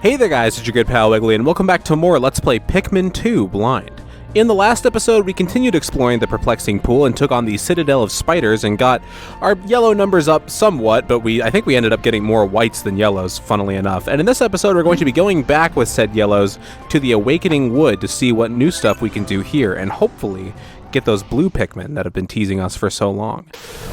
Hey there guys, it's your good pal Wiggly, and welcome back to more Let's Play Pikmin 2 Blind. In the last episode, we continued exploring the perplexing pool and took on the Citadel of Spiders and got our yellow numbers up somewhat, but I think we ended up getting more whites than yellows, funnily enough. And in this episode, we're going to be going back with said yellows to the Awakening Wood to see what new stuff we can do here, and hopefully get those blue Pikmin that have been teasing us for so long.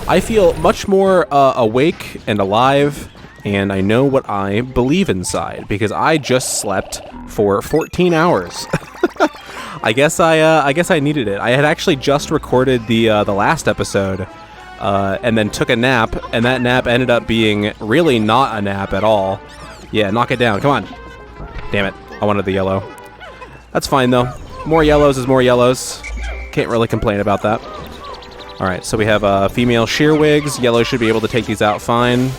I feel much more awake and alive, and I know what I believe inside, because I just slept for 14 hours. I guess I needed it. I had actually just recorded the last episode, and then took a nap, and that nap ended up being really not a nap at all. Yeah, knock it down. Come on. Damn it. I wanted the yellow. That's fine, though. More yellows is more yellows. Can't really complain about that. Alright, so we have female shearwigs. Yellow should be able to take these out fine.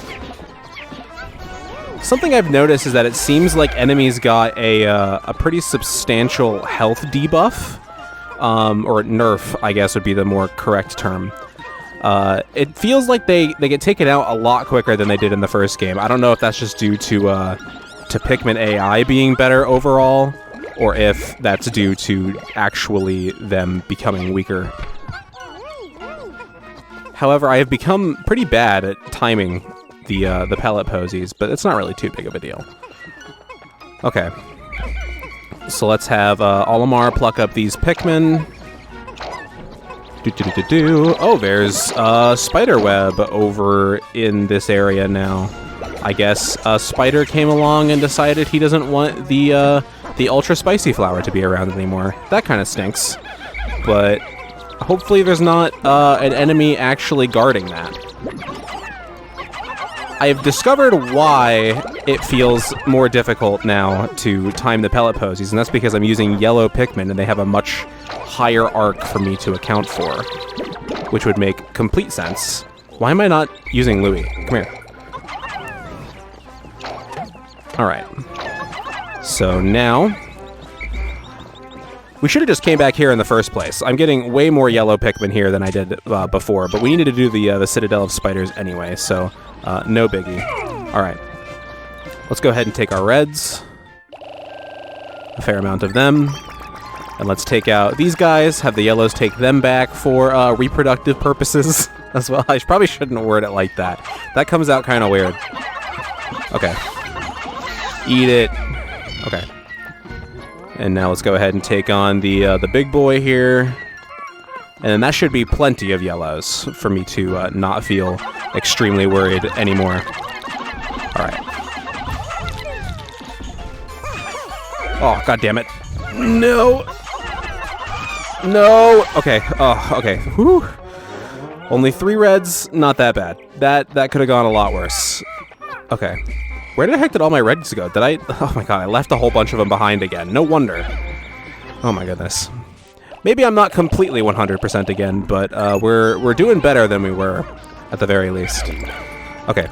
Something I've noticed is that it seems like enemies got a pretty substantial health debuff, or nerf, I guess would be the more correct term. It feels like they get taken out a lot quicker than they did in the first game. I don't know if that's just due to Pikmin AI being better overall, or if that's due to actually them becoming weaker. However, I have become pretty bad at timing the pellet posies, but it's not really too big of a deal. Okay. So let's have Olimar pluck up these Pikmin. Oh, there's a spider web over in this area now. I guess a spider came along and decided he doesn't want the ultra spicy flower to be around anymore. That kind of stinks. But hopefully there's not an enemy actually guarding that. I've discovered why it feels more difficult now to time the pellet posies, and that's because I'm using yellow Pikmin and they have a much higher arc for me to account for, which would make complete sense. Why am I not using Louie? Come here. Alright. So now we should have just came back here in the first place. I'm getting way more yellow Pikmin here than I did before, but we needed to do the Citadel of Spiders anyway, so no biggie. Alright. Let's go ahead and take our reds. A fair amount of them. And let's take out these guys, have the yellows take them back for reproductive purposes as well. I probably shouldn't word it like that. That comes out kind of weird. Okay. Eat it. Okay. And now let's go ahead and take on the big boy here. And then that should be plenty of yellows for me to not feel extremely worried anymore. Alright. Oh, god damn it. No! No! Okay. Oh, okay. Whew. Only 3 reds, not that bad. That could have gone a lot worse. Okay. Where the heck did all my reds go? Did I... Oh my god, I left a whole bunch of them behind again. No wonder. Oh my goodness. Maybe I'm not completely 100% again, but we're doing better than we were, at the very least. Okay.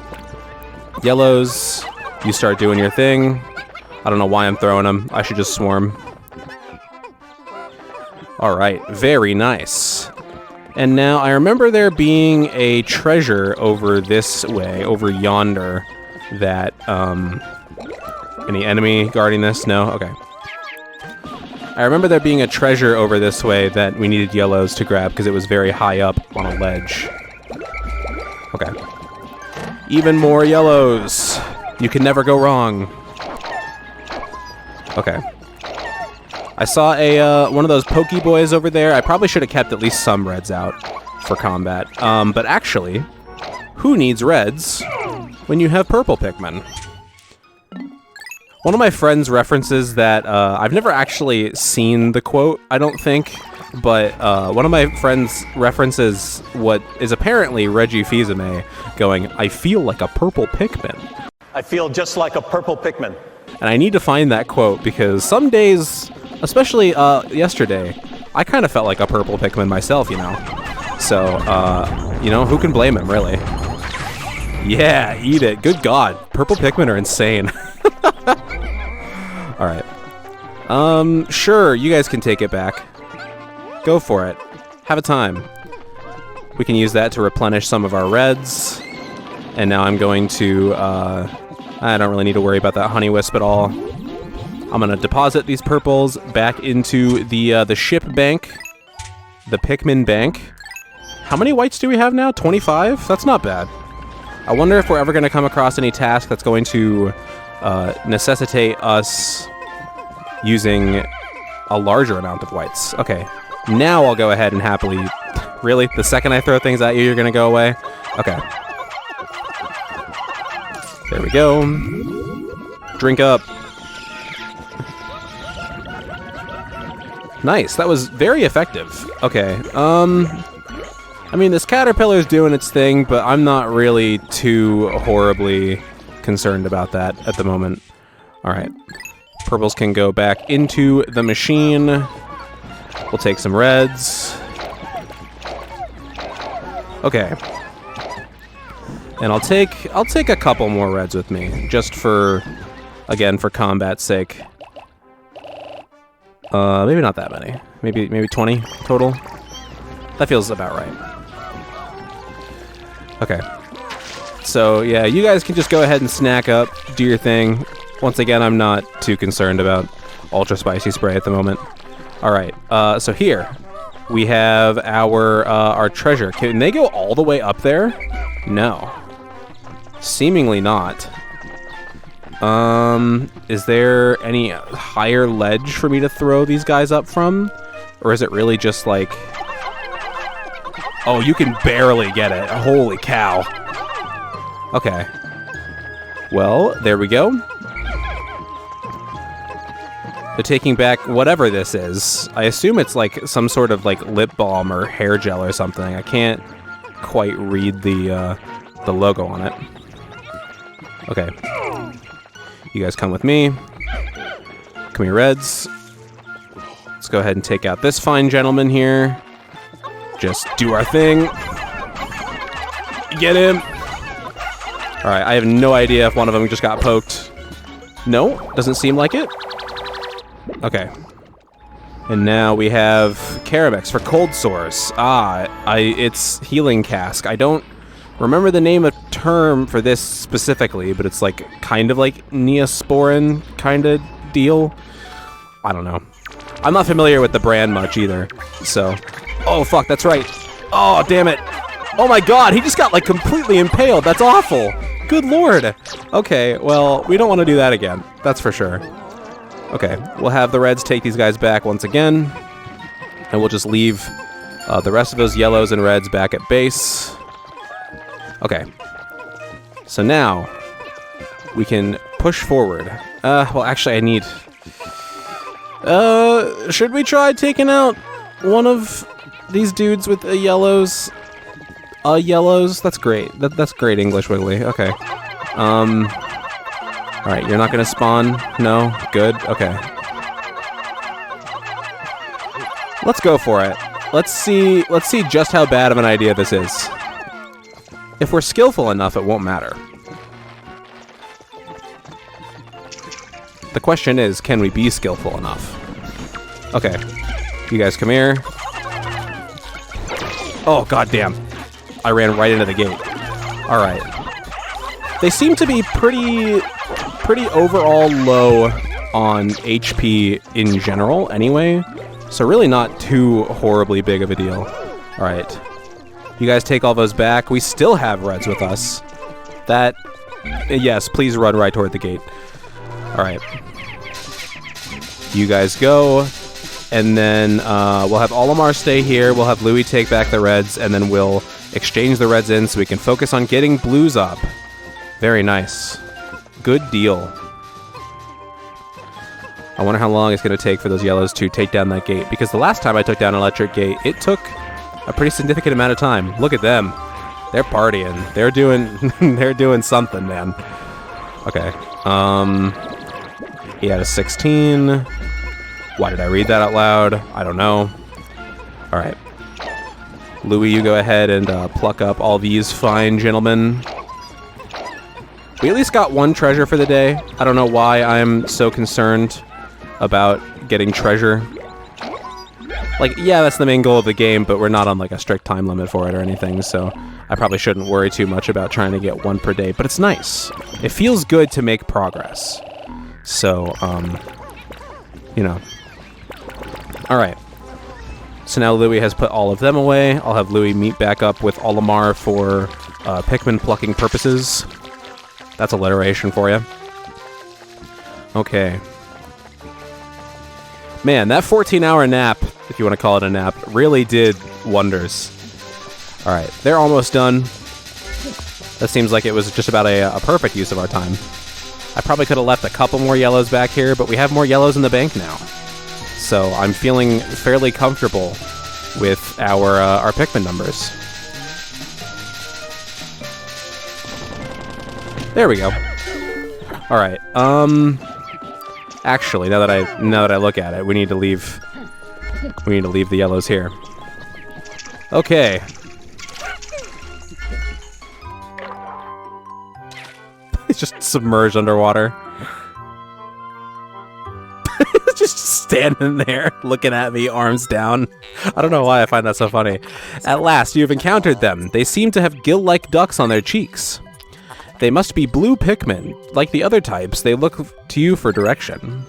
Yellows, you start doing your thing. I don't know why I'm throwing them. I should just swarm. Alright, very nice. And now, I remember there being a treasure over this way, over yonder, that, any enemy guarding this? No? Okay. I remember there being a treasure over this way that we needed yellows to grab because it was very high up on a ledge. Okay. Even more yellows! You can never go wrong. Okay. I saw one of those pokey boys over there. I probably should have kept at least some reds out for combat. But actually, who needs reds when you have purple Pikmin? One of my friends references that, I've never actually seen the quote, I don't think, but one of my friends references what is apparently Reggie Fils-Aimé going, "I feel like a purple Pikmin." I feel just like a purple Pikmin. And I need to find that quote because some days, especially yesterday, I kind of felt like a purple Pikmin myself, you know. So, you know, who can blame him, really? Yeah, eat it. Good God. Purple Pikmin are insane. Alright. Sure, you guys can take it back. Go for it. Have a time. We can use that to replenish some of our reds. And now I'm going to I don't really need to worry about that honey wisp at all. I'm gonna deposit these purples back into the ship bank, the Pikmin bank. How many whites do we have now? 25? That's not bad. I wonder if we're ever gonna come across any task that's going to necessitate us using a larger amount of whites. Okay, now I'll go ahead and happily... Really? The second I throw things at you, you're gonna go away? Okay. There we go. Drink up. Nice, that was very effective. Okay, I mean, this caterpillar's doing its thing, but I'm not really too horribly concerned about that at the moment. Alright. Purples can go back into the machine. We'll take some reds. Okay. And I'll take a couple more reds with me, just for, again, for combat's sake. Maybe not that many. Maybe 20 total. That feels about right. Okay. So, yeah, you guys can just go ahead and snack up, do your thing. Once again, I'm not too concerned about ultra spicy spray at the moment. Alright, so here we have our treasure. Can they go all the way up there? No. Seemingly not. Is there any higher ledge for me to throw these guys up from? Or is it really just like... Oh, you can barely get it. Holy cow. Okay. Well, there we go. They're taking back whatever this is. I assume it's like some sort of like lip balm or hair gel or something. I can't quite read the logo on it. Okay. You guys come with me. Come here, Reds. Let's go ahead and take out this fine gentleman here. Just do our thing. Get him. Alright, I have no idea if one of them just got poked. No, doesn't seem like it. Okay. And now we have Karamex for cold sores. It's healing cask. I don't remember the name of term for this specifically, but it's like kind of like Neosporin kind of deal. I don't know. I'm not familiar with the brand much either, so... Oh, fuck, that's right. Oh, damn it. Oh my god, he just got, like, completely impaled. That's awful. Good lord. Okay, well, we don't want to do that again. That's for sure. Okay, we'll have the Reds take these guys back once again. And we'll just leave the rest of those yellows and reds back at base. Okay. So now, we can push forward. Well, actually, I need... should we try taking out one of these dudes with yellows? Yellows? That's great. That's great English, Wiggly. Okay. Alright, you're not gonna spawn? No? Good? Okay. Let's go for it. Let's see just how bad of an idea this is. If we're skillful enough, it won't matter. The question is, can we be skillful enough? Okay. You guys come here. Oh, goddamn. I ran right into the gate. Alright. They seem to be pretty overall low on HP in general anyway, so really not too horribly big of a deal. Alright. You guys take all those back. We still have Reds with us. That... Yes, please run right toward the gate. Alright. You guys go, and then we'll have Olimar stay here, we'll have Louis take back the Reds, and then we'll exchange the Reds in so we can focus on getting Blues up. Very nice. Good deal. I wonder how long it's going to take for those yellows to take down that gate, because the last time I took down an electric gate, it took a pretty significant amount of time. Look at them. They're partying. They're doing something, man. Okay. He had a 16. Why did I read that out loud? I don't know. Alright. Louis, you go ahead and pluck up all these fine gentlemen. We at least got one treasure for the day. I don't know why I'm so concerned about getting treasure. Like, yeah, that's the main goal of the game, but we're not on like a strict time limit for it or anything, so I probably shouldn't worry too much about trying to get one per day, but it's nice. It feels good to make progress. So, you know. Alright. So now Louie has put all of them away. I'll have Louie meet back up with Olimar for Pikmin plucking purposes. That's alliteration for you. Okay. Man, that 14-hour nap, if you want to call it a nap, really did wonders. Alright, they're almost done. That seems like it was just about a perfect use of our time. I probably could have left a couple more yellows back here, but we have more yellows in the bank now. So I'm feeling fairly comfortable with our Pikmin numbers. There we go. All right. Actually, now that I look at it, we need to leave the yellows here. Okay. It's just submerged underwater. Just standing there, looking at me, arms down. I don't know why I find that so funny. At last, you have encountered them. They seem to have gill-like ducts on their cheeks. They must be blue Pikmin. Like the other types, they look to you for direction.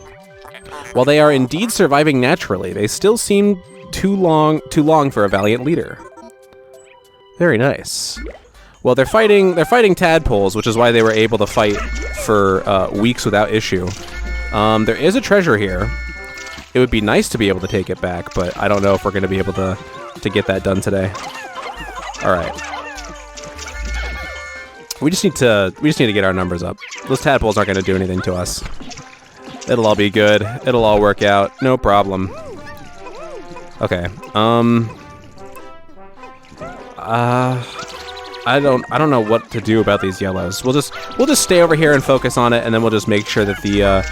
While they are indeed surviving naturally, they still seem too long for a valiant leader. Very nice. Well, they're fighting tadpoles, which is why they were able to fight for weeks without issue. There is a treasure here. It would be nice to be able to take it back, but I don't know if we're going to be able to get that done today. All right. We just need to get our numbers up. Those tadpoles aren't going to do anything to us. It'll all be good. It'll all work out. No problem. Okay. I don't know what to do about these yellows. We'll just stay over here and focus on it, and then we'll just make sure that the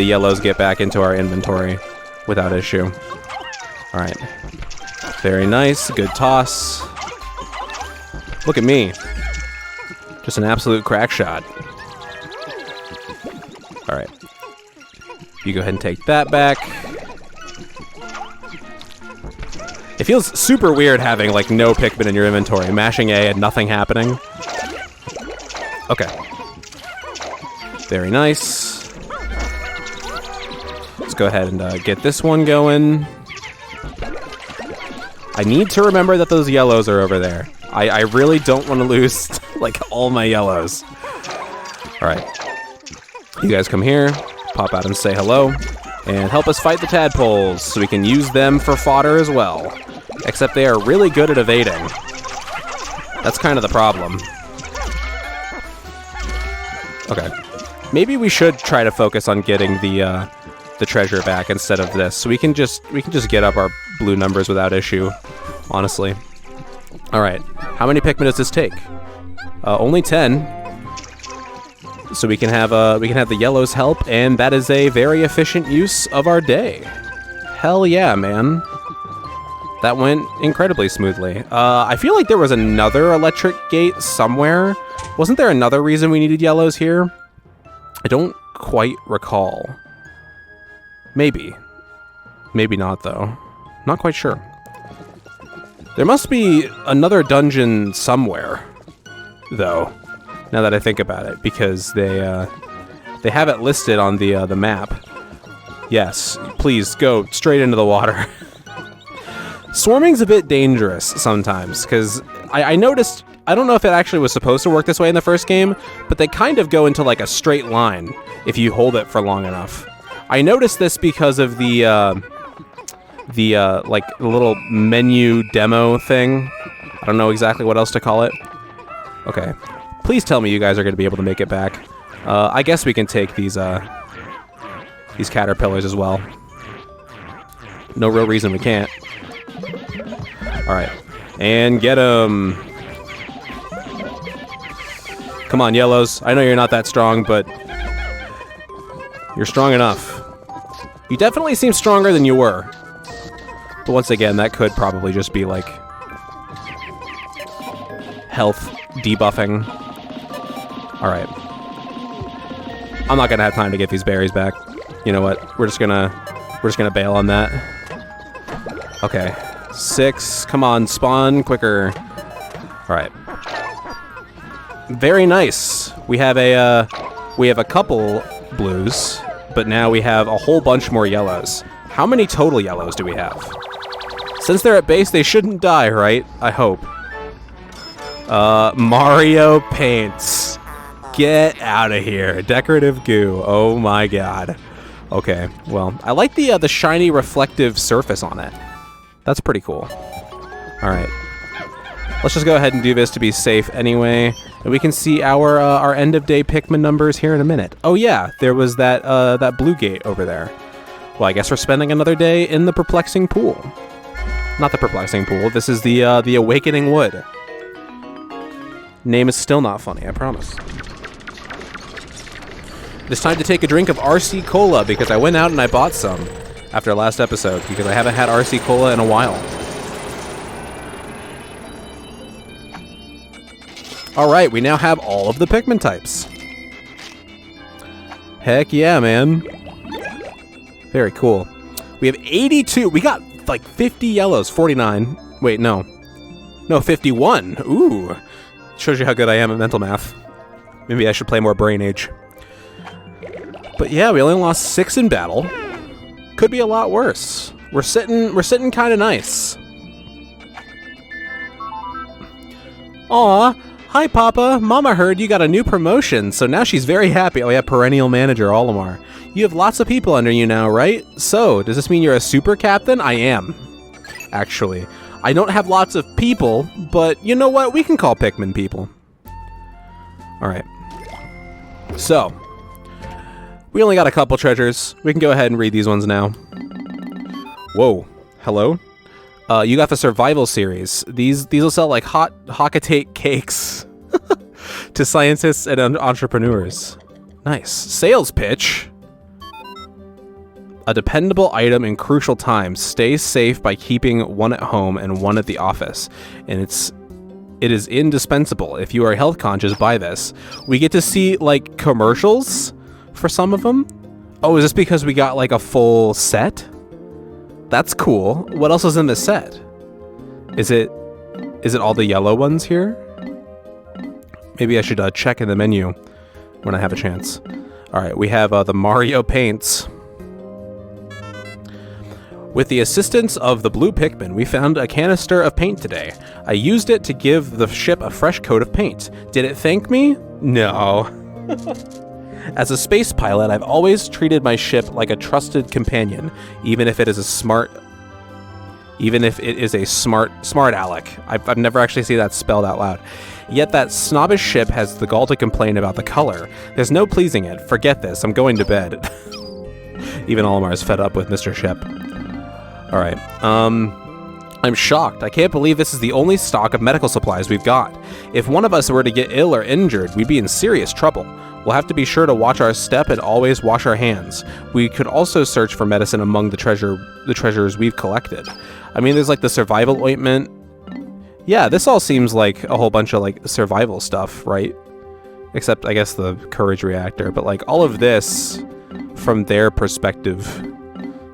yellows get back into our inventory without issue. All right. Very nice. Good toss. Look at me. Just an absolute crack shot. All right. You go ahead and take that back. It feels super weird having, like, no Pikmin in your inventory. Mashing A and nothing happening. Okay. Very nice. Let's go ahead and get this one going. I need to remember that those yellows are over there. I really don't want to lose, like, all my yellows. Alright. You guys come here, pop out and say hello, and help us fight the tadpoles so we can use them for fodder as well. Except they are really good at evading. That's kind of the problem. Okay. Maybe we should try to focus on getting the treasure back instead of this. So we can just get up our blue numbers without issue, honestly. All right. How many Pikmin does this take? Only 10. So we can have the yellows help, and that is a very efficient use of our day. Hell yeah, man. That went incredibly smoothly. I feel like there was another electric gate somewhere. Wasn't there another reason we needed yellows here? I don't quite recall. Maybe. Maybe not, though. Not quite sure. There must be another dungeon somewhere, though, now that I think about it, because they have it listed on the map. Yes, please go straight into the water. Swarming's a bit dangerous sometimes, because I noticed, I don't know if it actually was supposed to work this way in the first game, but they kind of go into like a straight line if you hold it for long enough. I noticed this because of the like little menu demo thing. I don't know exactly what else to call it. Okay. Please tell me you guys are going to be able to make it back. I guess we can take these caterpillars as well. No real reason we can't. Alright. And get them. Come on, yellows. I know you're not that strong, but you're strong enough. You definitely seem stronger than you were. But once again, that could probably just be like health debuffing. Alright. I'm not gonna have time to get these berries back. You know what? We're just gonna bail on that. Okay. 6. Come on, spawn quicker. Alright. Very nice. We have a couple blues, but now we have a whole bunch more yellows. How many total yellows do we have? Since they're at base, they shouldn't die, right? I hope. Mario paints. Get out of here. Decorative goo. Oh my god. Okay, well, I like the shiny reflective surface on it. That's pretty cool. Alright. Let's just go ahead and do this to be safe anyway. And we can see our end of day Pikmin numbers here in a minute. Oh yeah, there was that blue gate over there. Well, I guess we're spending another day in the perplexing pool. Not the perplexing pool. This is the Awakening Wood. Name is still not funny, I promise. It's time to take a drink of RC Cola because I went out and I bought some after last episode because I haven't had RC Cola in a while. Alright, we now have all of the Pikmin types. Heck yeah, man. Very cool. We have 82. We got like 50 yellows. 49. Wait, no. No, 51. Ooh. Shows you how good I am at mental math. Maybe I should play more Brain Age. But yeah, we only lost 6 in battle. Could be a lot worse. We're sitting kind of nice. Aw. Hi, Papa. Mama heard you got a new promotion, so now she's very happy. Oh yeah, perennial manager, Olimar. You have lots of people under you now, right? So, does this mean you're a super captain? I am. Actually. I don't have lots of people, but you know what? We can call Pikmin people. Alright. So, we only got a couple treasures. We can go ahead and read these ones now. Whoa. Hello? You got the survival series. These will sell like hot Hockatate cakes to scientists and entrepreneurs. Nice. Sales pitch. A dependable item in crucial times. Stay safe by keeping one at home and one at the office. And it is indispensable. If you are health conscious, buy this. We get to see like commercials for some of them. Oh, is this because we got like a full set? That's cool. What else is in this set? Is it all the yellow ones here? Maybe I should check in the menu when I have a chance. All right, we have the Mario paints. With the assistance of the blue Pikmin, we found a canister of paint today. I used it to give the ship a fresh coat of paint. Did it thank me? No. As a space pilot, I've always treated my ship like a trusted companion, even if it is a smart aleck. I've never actually seen that spelled out loud. Yet that snobbish ship has the gall to complain about the color. There's no pleasing it. Forget this. I'm going to bed. Even Olimar is fed up with Mr. Ship. Alright. I'm shocked. I can't believe this is the only stock of medical supplies we've got. If one of us were to get ill or injured, we'd be in serious trouble. We'll have to be sure to watch our step and always wash our hands. We could also search for medicine among the treasures we've collected. I mean, there's like the survival ointment. Yeah, this all seems like a whole bunch of like survival stuff, right? Except, I guess, the courage reactor. But like all of this, from their perspective,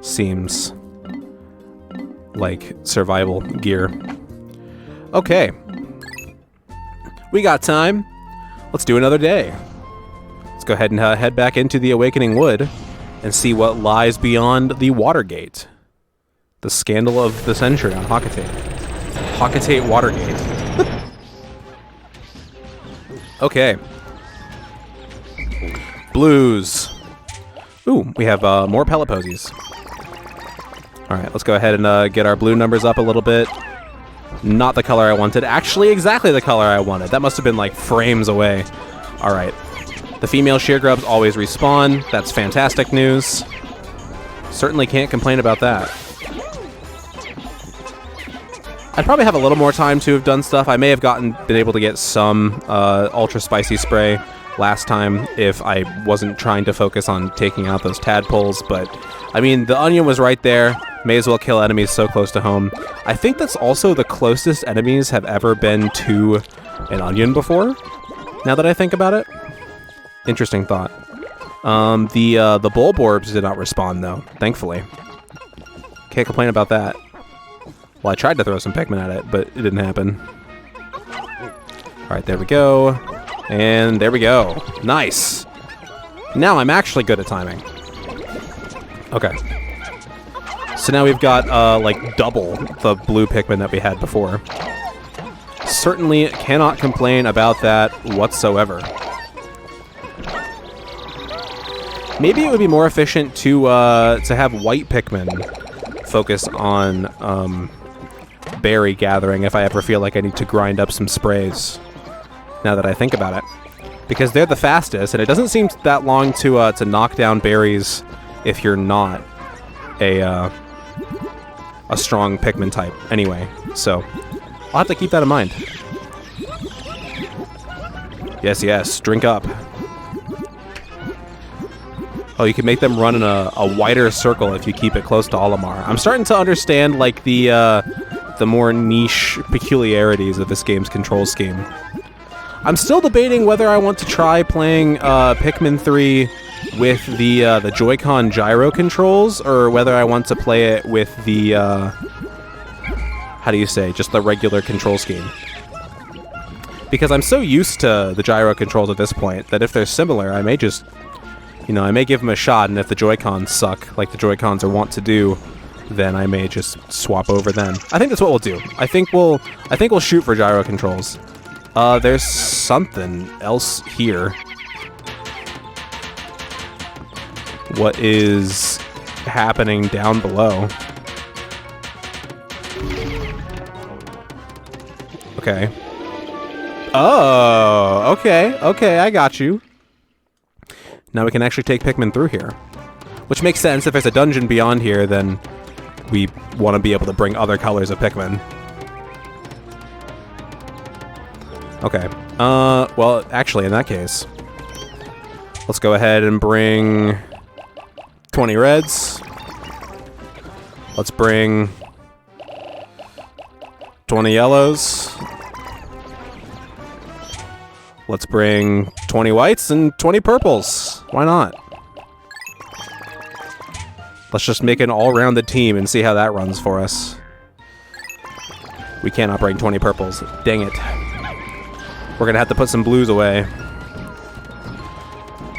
seems like survival gear. Okay. We got time. Let's do another day. Let's go ahead and head back into the Awakening Wood and see what lies beyond the Watergate. The scandal of the century on Hockatate. Hockatate Watergate. Okay. Blues. Ooh, we have more pellet posies. Alright, let's go ahead and get our blue numbers up a little bit. Not the color I wanted. Actually, exactly the color I wanted. That must have been like frames away. Alright. The female shear grubs always respawn. That's fantastic news. Certainly can't complain about that. I'd probably have a little more time to have done stuff. I may have been able to get some ultra spicy spray last time if I wasn't trying to focus on taking out those tadpoles, but I mean, the onion was right there. May as well kill enemies so close to home. I think that's also the closest enemies have ever been to an onion before, now that I think about it. Interesting thought. The Bulborbs did not respawn, though, thankfully. Can't complain about that. Well, I tried to throw some Pikmin at it, but it didn't happen. Alright, there we go. And there we go. Nice. Now I'm actually good at timing. Okay. So now we've got, like, double the blue Pikmin that we had before. Certainly cannot complain about that whatsoever. Maybe it would be more efficient to have white Pikmin focus on berry gathering if I ever feel like I need to grind up some sprays. Now that I think about it, because they're the fastest, and it doesn't seem that long to knock down berries if you're not a strong Pikmin type. Anyway, so I'll have to keep that in mind. Yes, yes, drink up. Oh, you can make them run in a wider circle if you keep it close to Olimar. I'm starting to understand, like, the more niche peculiarities of this game's control scheme. I'm still debating whether I want to try playing Pikmin 3 with the Joy-Con gyro controls, or whether I want to play it with the, how do you say, just the regular control scheme. Because I'm so used to the gyro controls at this point that if they're similar, I may just, you know, I may give them a shot, and if the Joy-Cons suck, like the Joy-Cons are wont to do, then I may just swap over then. I think that's what we'll do. I think we'll shoot for gyro controls. There's something else here. What is happening down below? Okay. Oh, okay, okay, I got you. Now we can actually take Pikmin through here. Which makes sense. If there's a dungeon beyond here, then we want to be able to bring other colors of Pikmin. Okay. Well, actually, in that case, let's go ahead and bring 20 reds. Let's bring 20 yellows. Let's bring 20 whites and 20 purples. Why not? Let's just make an all-rounded team and see how that runs for us. We cannot bring 20 purples. Dang it. We're gonna have to put some blues away.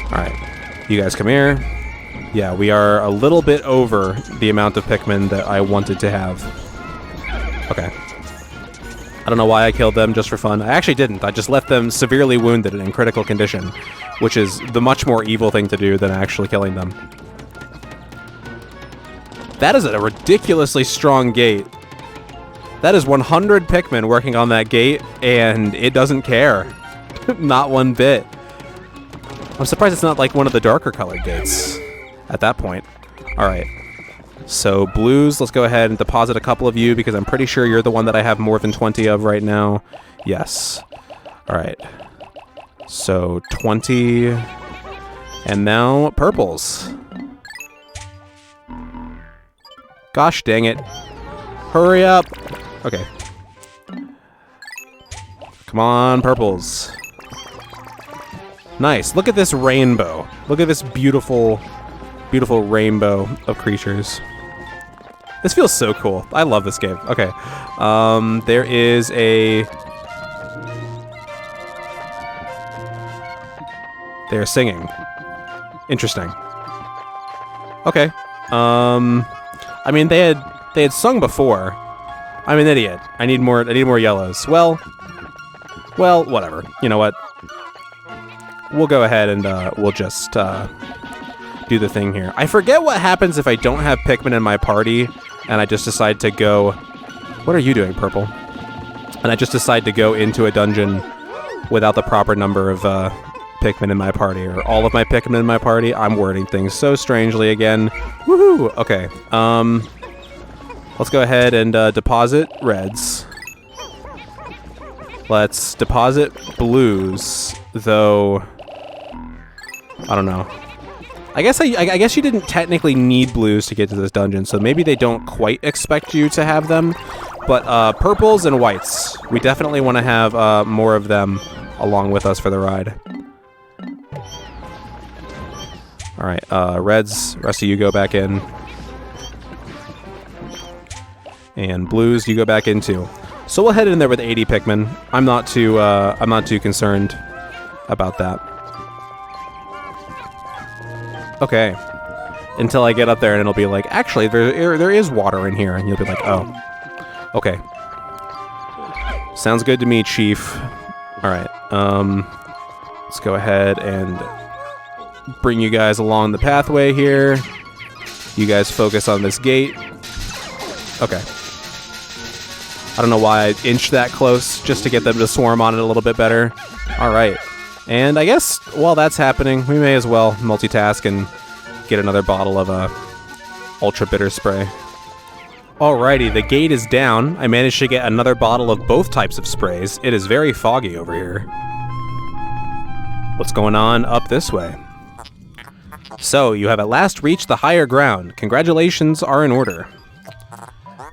Alright. You guys come here. Yeah, we are a little bit over the amount of Pikmin that I wanted to have. Okay. I don't know why I killed them just for fun. I actually didn't. I just left them severely wounded and in critical condition, which is the much more evil thing to do than actually killing them. That is a ridiculously strong gate. That is 100 Pikmin working on that gate, and it doesn't care. Not one bit. I'm surprised it's not like one of the darker colored gates at that point. Alright. So, blues, let's go ahead and deposit a couple of you, because I'm pretty sure you're the one that I have more than 20 of right now. Yes. Alright. So, 20. And now, purples. Gosh dang it. Hurry up. Okay. Come on, purples. Nice. Look at this rainbow. Look at this beautiful, beautiful rainbow of creatures. This feels so cool. I love this game. Okay. There is a... They're singing. Interesting. Okay. I mean, they had sung before. I'm an idiot. I need more yellows. Well, whatever. You know what? We'll go ahead and we'll just do the thing here. I forget what happens if I don't have Pikmin in my party and I just decide to go... What are you doing, Purple? And I just decide to go into a dungeon without the proper number of Pikmin in my party, or all of my Pikmin in my party. I'm wording things so strangely again. Woohoo! Okay. Let's go ahead and deposit reds. Let's deposit blues, though. I don't know. I guess I guess you didn't technically need blues to get to this dungeon, so maybe they don't quite expect you to have them. But purples and whites, we definitely want to have more of them along with us for the ride. All right, reds, rest of you go back in. And blues, you go back in too. So we'll head in there with 80 Pikmin. I'm not too concerned about that. Okay. Until I get up there and it'll be like, actually, there is water in here. And you'll be like, oh. Okay. Sounds good to me, Chief. All right. Let's go ahead and bring you guys along the pathway here. You guys focus on this gate. Okay. I don't know why I inched that close, just to get them to swarm on it a little bit better. All right. And I guess while that's happening, we may as well multitask and get another bottle of ultra bitter spray. Alrighty, the gate is down. I managed to get another bottle of both types of sprays. It is very foggy over here. What's going on up this way? So, you have at last reached the higher ground. Congratulations are in order.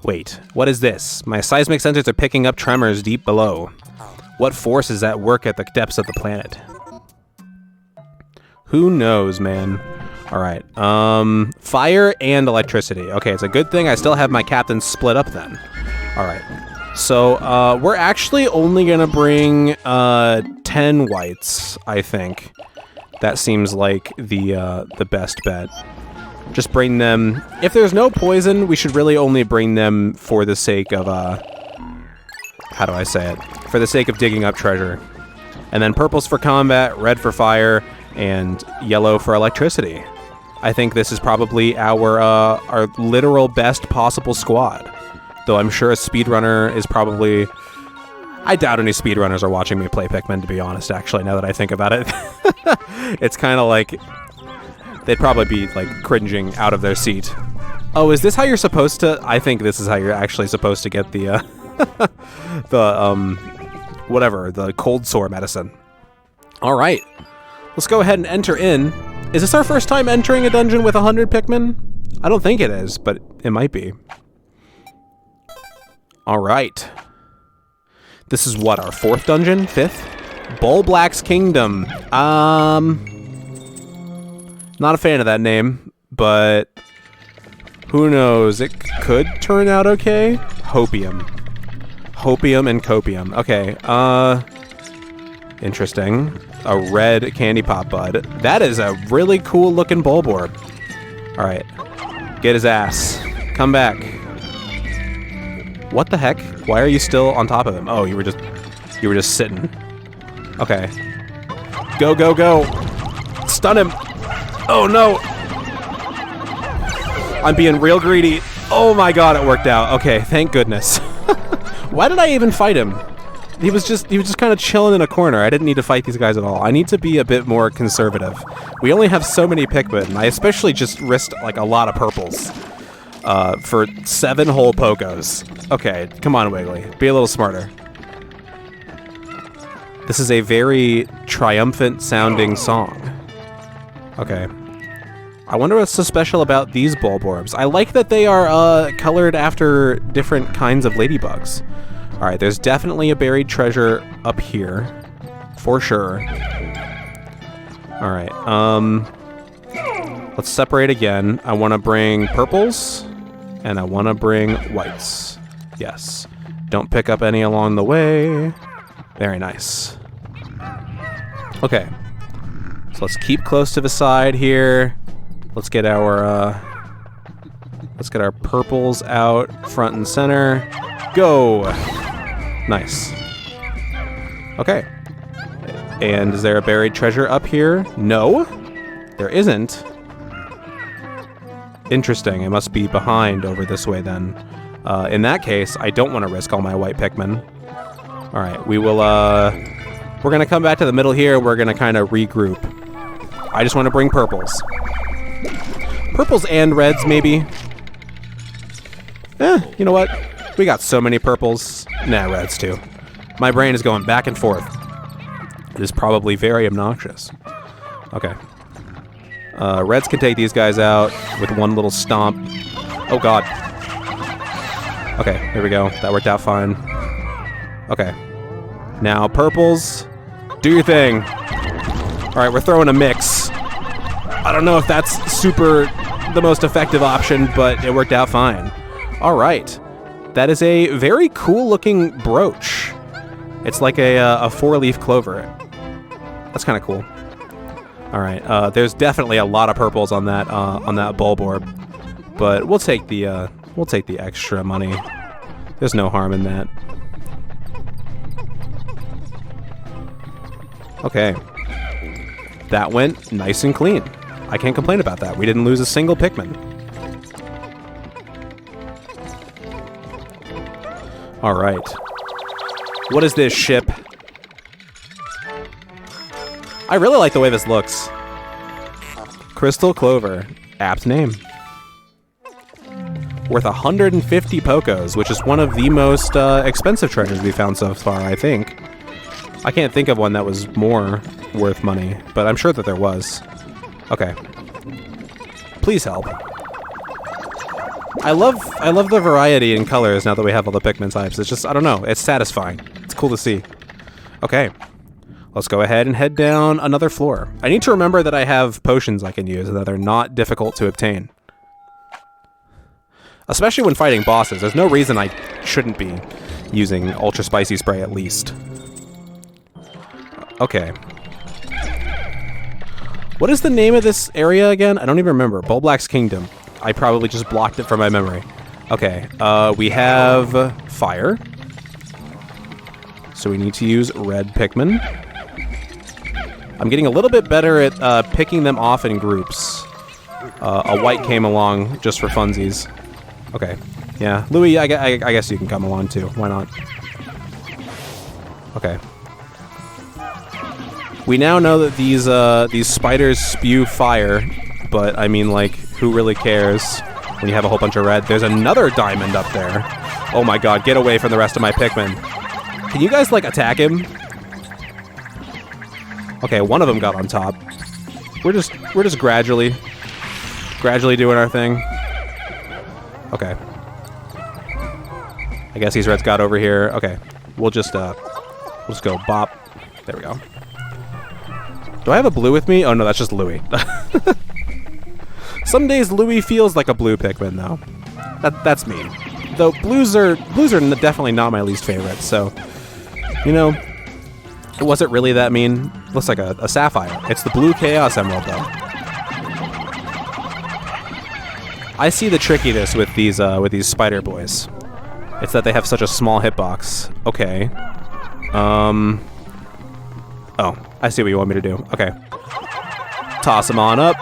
Wait, what is this? My seismic sensors are picking up tremors deep below. What force is at work at the depths of the planet? Who knows, man? Alright, fire and electricity. Okay, it's a good thing I still have my captains split up then. Alright, so, we're actually only gonna bring, 10 whites, I think. That seems like the best bet. Just bring them... If there's no poison, we should really only bring them for the sake of, how do I say it? For the sake of digging up treasure. And then purple's for combat, red for fire, and yellow for electricity. I think this is probably our literal best possible squad. Though I'm sure a speedrunner is probably... I doubt any speedrunners are watching me play Pikmin, to be honest, actually, now that I think about it. It's kind of like... They'd probably be, like, cringing out of their seat. Oh, is this how you're supposed to... I think this is how you're actually supposed to get the, whatever, the cold sore medicine. Alright. Let's go ahead and enter in. Is this our first time entering a dungeon with 100 Pikmin? I don't think it is, but it might be. Alright. This is what, our 4th dungeon? 5th? Bulblack's Kingdom. Not a fan of that name, but who knows? It could turn out okay. Hopium. Hopium and copium. Okay, interesting. A red candy pop bud. That is a really cool looking Bulborb. Alright. Get his ass. Come back. What the heck? Why are you still on top of him? Oh, you were just sitting. Okay. Go, go, go. Stun him. Oh no! I'm being real greedy. Oh my god, it worked out. Okay, thank goodness. Why did I even fight him? He was just kind of chilling in a corner. I didn't need to fight these guys at all. I need to be a bit more conservative. We only have so many Pikmin. I especially just risked like a lot of purples for 7 whole Pokos. Okay, come on, Wiggly. Be a little smarter. This is a very triumphant sounding song. Okay. I wonder what's so special about these Bulborbs. I like that they are colored after different kinds of ladybugs. Alright, there's definitely a buried treasure up here. For sure. Alright, let's separate again. I want to bring purples, and I want to bring whites. Yes. Don't pick up any along the way. Very nice. Okay. So let's keep close to the side here. Let's get our purples out front and center. Go! Nice. Okay. And is there a buried treasure up here? No, there isn't. Interesting. It must be behind over this way then. In that case, I don't want to risk all my white Pikmin. All right, we will. We're gonna come back to the middle here. We're gonna kind of regroup. I just want to bring purples. Purples and reds, maybe. You know what? We got so many purples. Nah, reds too. My brain is going back and forth. It is probably very obnoxious. Okay. Reds can take these guys out with one little stomp. Oh god. Okay, there we go. That worked out fine. Okay. Now, purples, do your thing. Alright, we're throwing a mix. I don't know if that's super the most effective option, but it worked out fine. Alright. That is a very cool looking brooch. It's like a 4-leaf clover. That's kind of cool. All right, there's definitely a lot of purples on that bulb orb, but we'll take the extra money. There's no harm in that. Okay, that went nice and clean. I can't complain about that. We didn't lose a single Pikmin. All right, what is this ship? I really like the way this looks. Crystal Clover. Apt name. Worth 150 Pokos, which is one of the most expensive treasures we found so far, I think. I can't think of one that was more worth money, but I'm sure that there was. Okay. Please help. I love the variety in colors now that we have all the Pikmin types. It's just, I don't know, it's satisfying. It's cool to see. Okay. Let's go ahead and head down another floor. I need to remember that I have potions I can use and that they're not difficult to obtain. Especially when fighting bosses. There's no reason I shouldn't be using Ultra Spicy Spray at least. Okay. What is the name of this area again? I don't even remember. Bulblax's Kingdom. I probably just blocked it from my memory. Okay. We have fire. So we need to use red Pikmin. I'm getting a little bit better at picking them off in groups. A white came along just for funsies. Okay. Yeah. Louis, I guess you can come along too. Why not? Okay. We now know that these spiders spew fire, but I mean, like, who really cares when you have a whole bunch of red? There's another diamond up there. Oh my god, get away from the rest of my Pikmin. Can you guys, like, attack him? Okay, one of them got on top. We're just gradually doing our thing. Okay. I guess these reds got over here. Okay. We'll just go bop. There we go. Do I have a blue with me? Oh no, that's just Louis. Some days Louis feels like a blue Pikmin though. That's me. Though blues are definitely not my least favorite, so you know, it wasn't really that mean. Looks like a sapphire. It's the blue Chaos Emerald though. I see the trickiness with these spider boys. It's that they have such a small hitbox. Okay. Oh, I see what you want me to do. Okay. Toss them on up.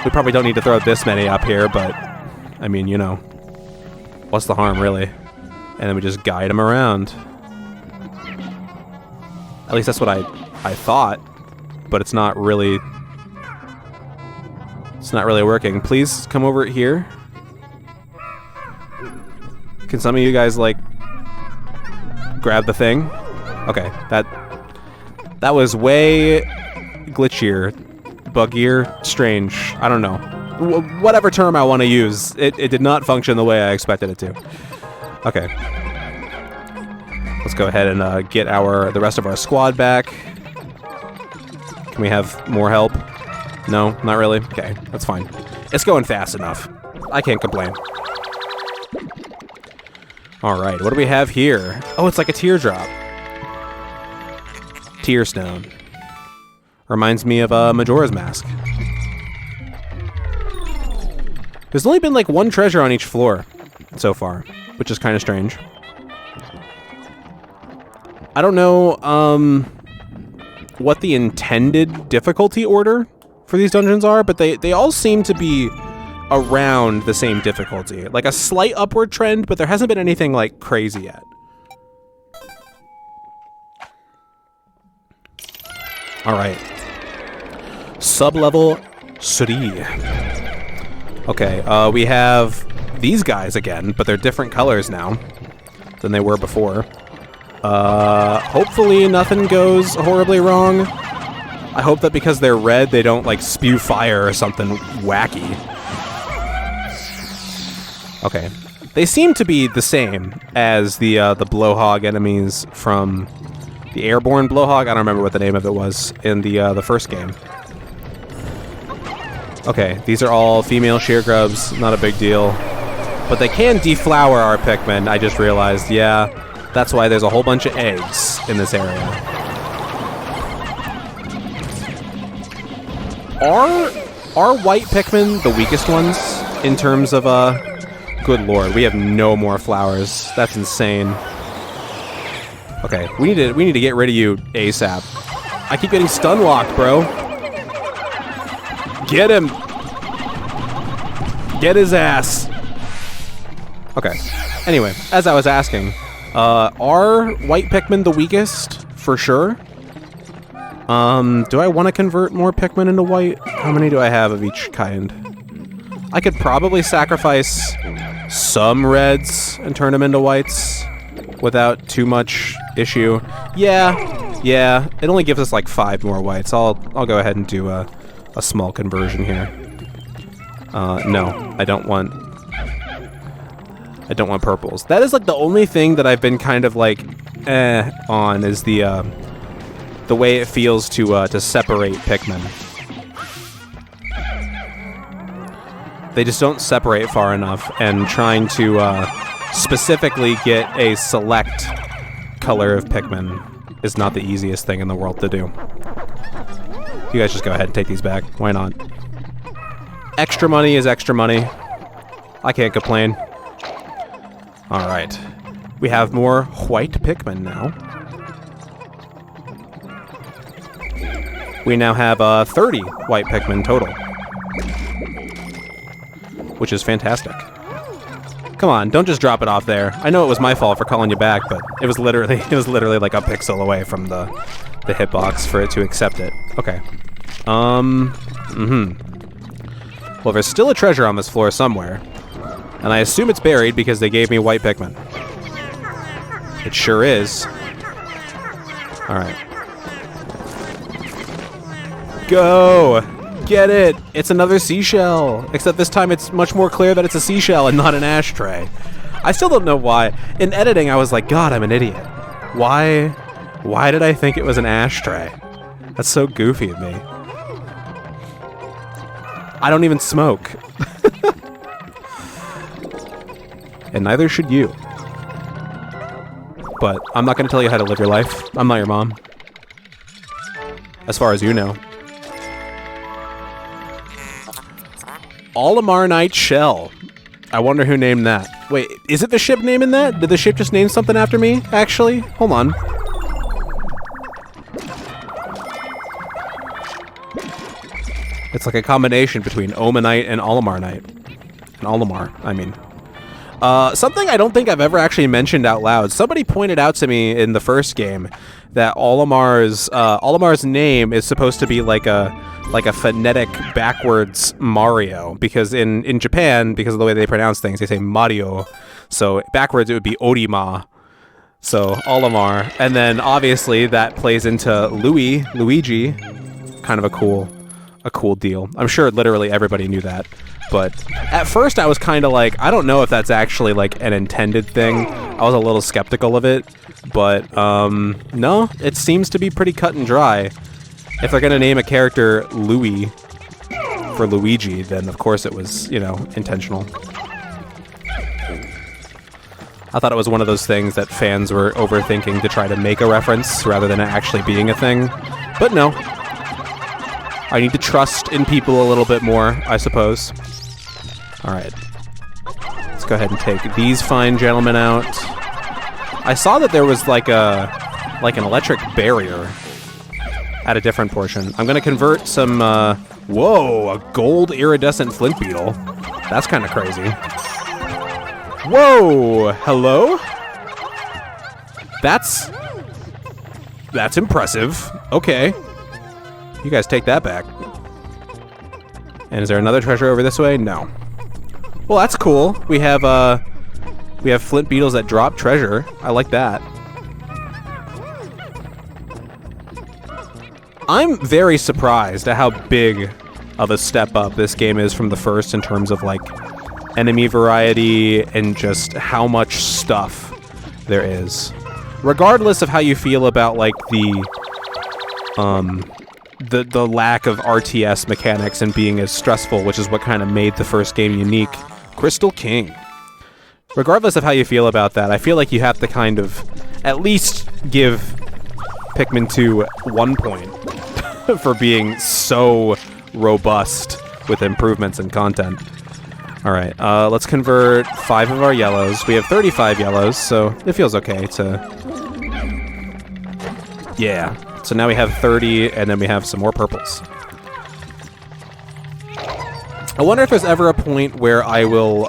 We probably don't need to throw this many up here, but I mean, you know, what's the harm really? And then we just guide them around. At least that's what I thought, but it's not really working. Please come over here. Can some of you guys like grab the thing? Okay, that was way glitchier, buggier, strange. I don't know. Whatever term I want to use, it did not function the way I expected it to. Okay. Let's go ahead and get the rest of our squad back. Can we have more help? No, not really? Okay, that's fine. It's going fast enough. I can't complain. Alright, what do we have here? Oh, it's like a teardrop. Tear stone. Reminds me of Majora's Mask. There's only been like one treasure on each floor so far, which is kind of strange. I don't know what the intended difficulty order for these dungeons are, but they all seem to be around the same difficulty. Like a slight upward trend, but there hasn't been anything like crazy yet. All right. Sub-level 3. Okay, we have these guys again, but they're different colors now than they were before. Hopefully nothing goes horribly wrong. I hope that because they're red, they don't like spew fire or something wacky. Okay. They seem to be the same as the blowhog enemies from the airborne blowhog. I don't remember what the name of it was in the first game. Okay, these are all female sheargrubs, not a big deal. But they can deflower our Pikmin, I just realized. Yeah, that's why there's a whole bunch of eggs in this area. Are white Pikmin the weakest ones in terms of, good lord, we have no more flowers. That's insane. Okay, we need to get rid of you ASAP. I keep getting stun locked, bro. Get him. Get his ass. Okay. Anyway, as I was asking, are white Pikmin the weakest? For sure. Do I want to convert more Pikmin into white? How many do I have of each kind? I could probably sacrifice some reds and turn them into whites without too much issue. Yeah. It only gives us like 5 more whites. I'll go ahead and do a small conversion here. No, I don't want purples. That is like the only thing that I've been kind of like on is the way it feels to separate Pikmin. They just don't separate far enough, and trying to specifically get a select color of Pikmin is not the easiest thing in the world to do. You guys just go ahead and take these back. Why not? Extra money is extra money. I can't complain. Alright. We have more white Pikmin now. We now have 30 white Pikmin total. Which is fantastic. Come on, don't just drop it off there. I know it was my fault for calling you back, but it was literally like a pixel away from the hitbox for it to accept it. Okay. Well, there's still a treasure on this floor somewhere. And I assume it's buried because they gave me white Pikmin. It sure is. Alright. Go! Get it! It's another seashell! Except this time it's much more clear that it's a seashell and not an ashtray. I still don't know why. In editing, I was like, God, I'm an idiot. Why did I think it was an ashtray? That's so goofy of me. I don't even smoke. And neither should you. But I'm not going to tell you how to live your life. I'm not your mom. As far as you know. Olamarnite Shell. I wonder who named that. Wait, is it the ship naming that? Did the ship just name something after me, actually? Hold on. It's like a combination between Omanite and Olamarnite. And Olimar, I mean. Something I don't think I've ever actually mentioned out loud. Somebody pointed out to me in the first game that Olimar's name is supposed to be like a phonetic backwards Mario, because in Japan, because of the way they pronounce things, they say Mario. So backwards it would be Orima. So Olimar, and then obviously that plays into Luigi. Kind of a cool deal. I'm sure literally everybody knew that. But at first I was kind of like, I don't know if that's actually like an intended thing. I was a little skeptical of it, but no, it seems to be pretty cut and dry. If they're gonna name a character Louis for Luigi, then of course it was, intentional. I thought it was one of those things that fans were overthinking to try to make a reference rather than it actually being a thing. But no. I need to trust in people a little bit more, I suppose. Alright. Let's go ahead and take these fine gentlemen out. I saw that there was like an electric barrier at a different portion. I'm gonna convert some, whoa, a gold iridescent flint beetle. That's kind of crazy. Whoa, hello? That's impressive. Okay. You guys take that back. And is there another treasure over this way? No. Well, that's cool. We have flint beetles that drop treasure. I like that. I'm very surprised at how big of a step up this game is from the first in terms of like enemy variety and just how much stuff there is. Regardless of how you feel about like the lack of RTS mechanics and being as stressful, which is what kind of made the first game unique. Crystal King. Regardless of how you feel about that, I feel like you have to kind of at least give Pikmin 2 1 point for being so robust with improvements in content. All right, let's convert 5 of our yellows. We have 35 yellows, so it feels okay to... Yeah. So now we have 30, and then we have some more purples. I wonder if there's ever a point where I will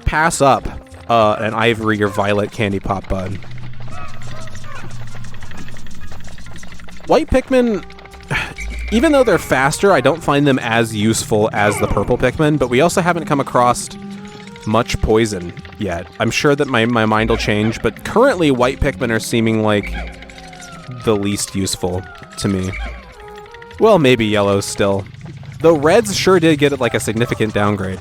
pass up an ivory or violet candy pop bud. White Pikmin, even though they're faster, I don't find them as useful as the purple Pikmin, but we also haven't come across much poison yet. I'm sure that my mind will change, but currently white Pikmin are seeming like the least useful to me. Well, maybe yellows still. Though reds sure did get like a significant downgrade.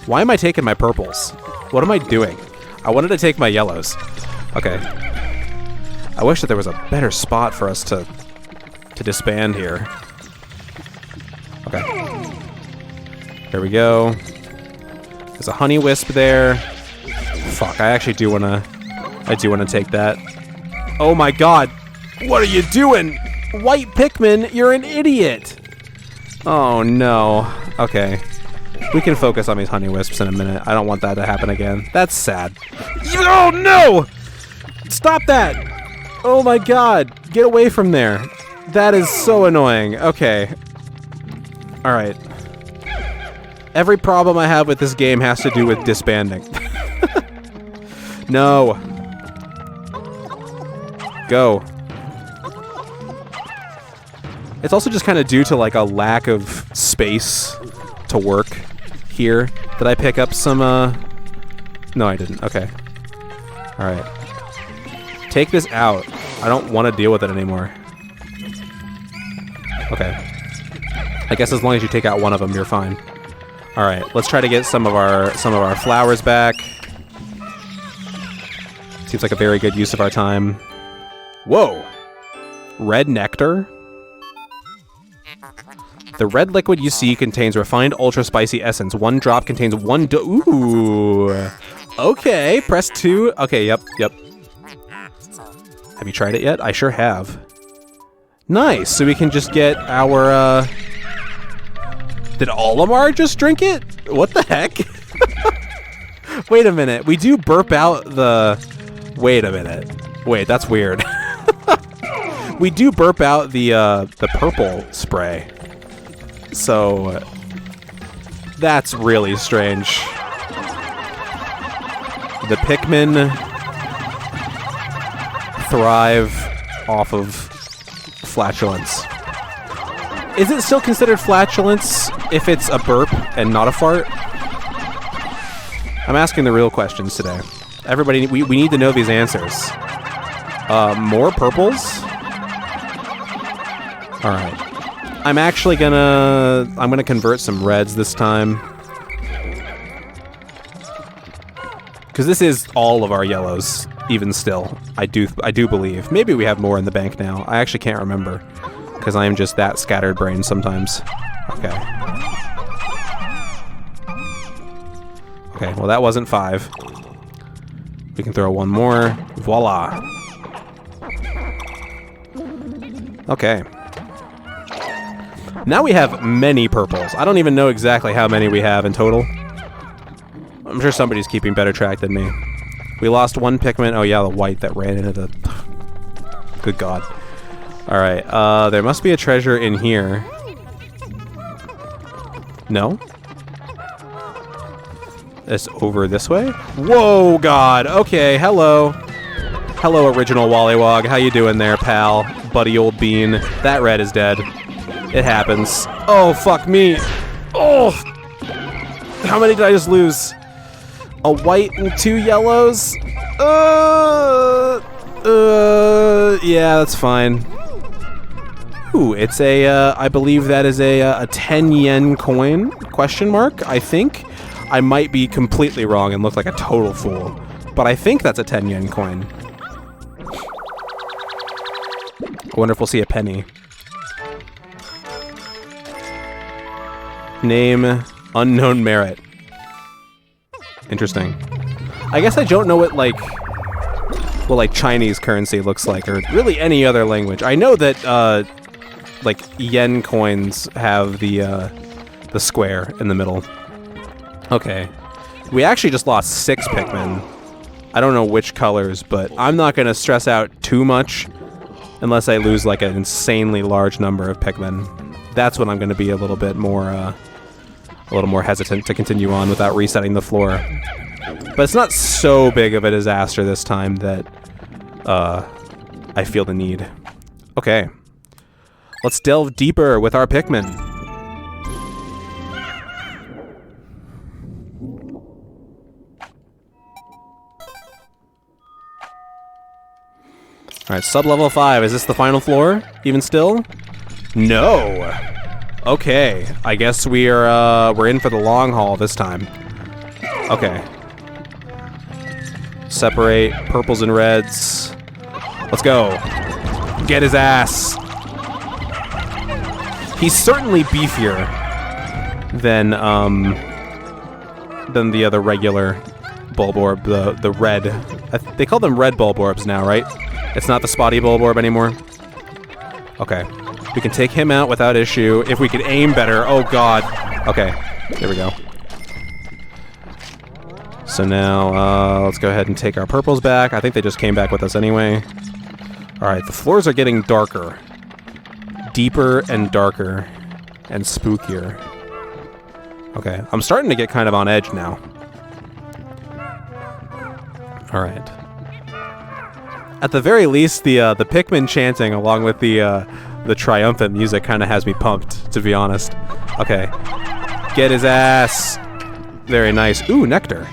Why am I taking my purples? What am I doing? I wanted to take my yellows. Okay. I wish that there was a better spot for us to disband here. Okay. There we go. There's a honey wisp there. Fuck, I actually do wanna take that. Oh my god! What are you doing? White Pikmin, you're an idiot! Oh no. Okay. We can focus on these honey wisps in a minute. I don't want that to happen again. That's sad. Oh no! Stop that! Oh my god. Get away from there. That is so annoying. Okay. Alright. Every problem I have with this game has to do with disbanding. No. Go. It's also just kind of due to like a lack of space to work here. Did I pick up some, No, I didn't. Okay. Alright. Take this out. I don't want to deal with it anymore. Okay. I guess as long as you take out one of them, you're fine. Alright, let's try to get some of our flowers back. Seems like a very good use of our time. Whoa! Red nectar? The red liquid you see contains refined ultra spicy essence. 1 drop contains 1 Ooh! Okay, press 2. Okay, yep. Have you tried it yet? I sure have. Nice, so we can just get our, Did Olimar just drink it? What the heck? Wait a minute, we do burp out the... Wait a minute. Wait, that's weird. We do burp out the purple spray. So... That's really strange. The Pikmin thrive off of flatulence. Is it still considered flatulence if it's a burp and not a fart? I'm asking the real questions today. Everybody, we need to know these answers. More purples? Alright. I'm actually gonna convert some reds this time. Because this is all of our yellows, even still. I do believe. Maybe we have more in the bank now. I actually can't remember. Because I am just that scattered brain sometimes. Okay. Okay, well that wasn't 5. We can throw one more. Voila. Okay. Now we have many purples. I don't even know exactly how many we have in total. I'm sure somebody's keeping better track than me. We lost 1 Pikmin. Oh yeah, the white that ran into the... Good God. Alright, there must be a treasure in here. No? It's over this way? Whoa, God! Okay, hello. Hello, original Wollywog. How you doing there, pal? Buddy old bean. That red is dead. It happens. Oh, fuck me. Oh! How many did I just lose? A white and 2 yellows? Yeah, that's fine. Ooh, it's a, I believe that is a 10 yen coin, question mark, I think. I might be completely wrong and look like a total fool, but I think that's a 10 yen coin. I wonder if we'll see a penny. Name, unknown merit. Interesting. I guess I don't know what, like Chinese currency looks like, or really any other language. I know that, like yen coins have the square in the middle. Okay. We actually just lost 6 Pikmin. I don't know which colors, but I'm not going to stress out too much unless I lose like an insanely large number of Pikmin. That's when I'm going to be a little more hesitant to continue on without resetting the floor. But it's not so big of a disaster this time that I feel the need. Okay. Let's delve deeper with our Pikmin. Alright, sub-level 5. Is this the final floor? Even still? No! Okay. I guess we're in for the long haul this time. Okay. Separate purples and reds. Let's go. Get his ass. He's certainly beefier than the other regular Bulborb, the red. They call them red Bulborbs now, right? It's not the spotty Bulborb anymore. Okay. We can take him out without issue if we could aim better. Oh god. Okay. There we go. So now, let's go ahead and take our purples back. I think they just came back with us anyway. Alright, the floors are getting darker. Deeper and darker. And spookier. Okay. I'm starting to get kind of on edge now. Alright. At the very least, the Pikmin chanting along with the triumphant music kind of has me pumped, to be honest. Okay. Get his ass. Very nice. Ooh, nectar.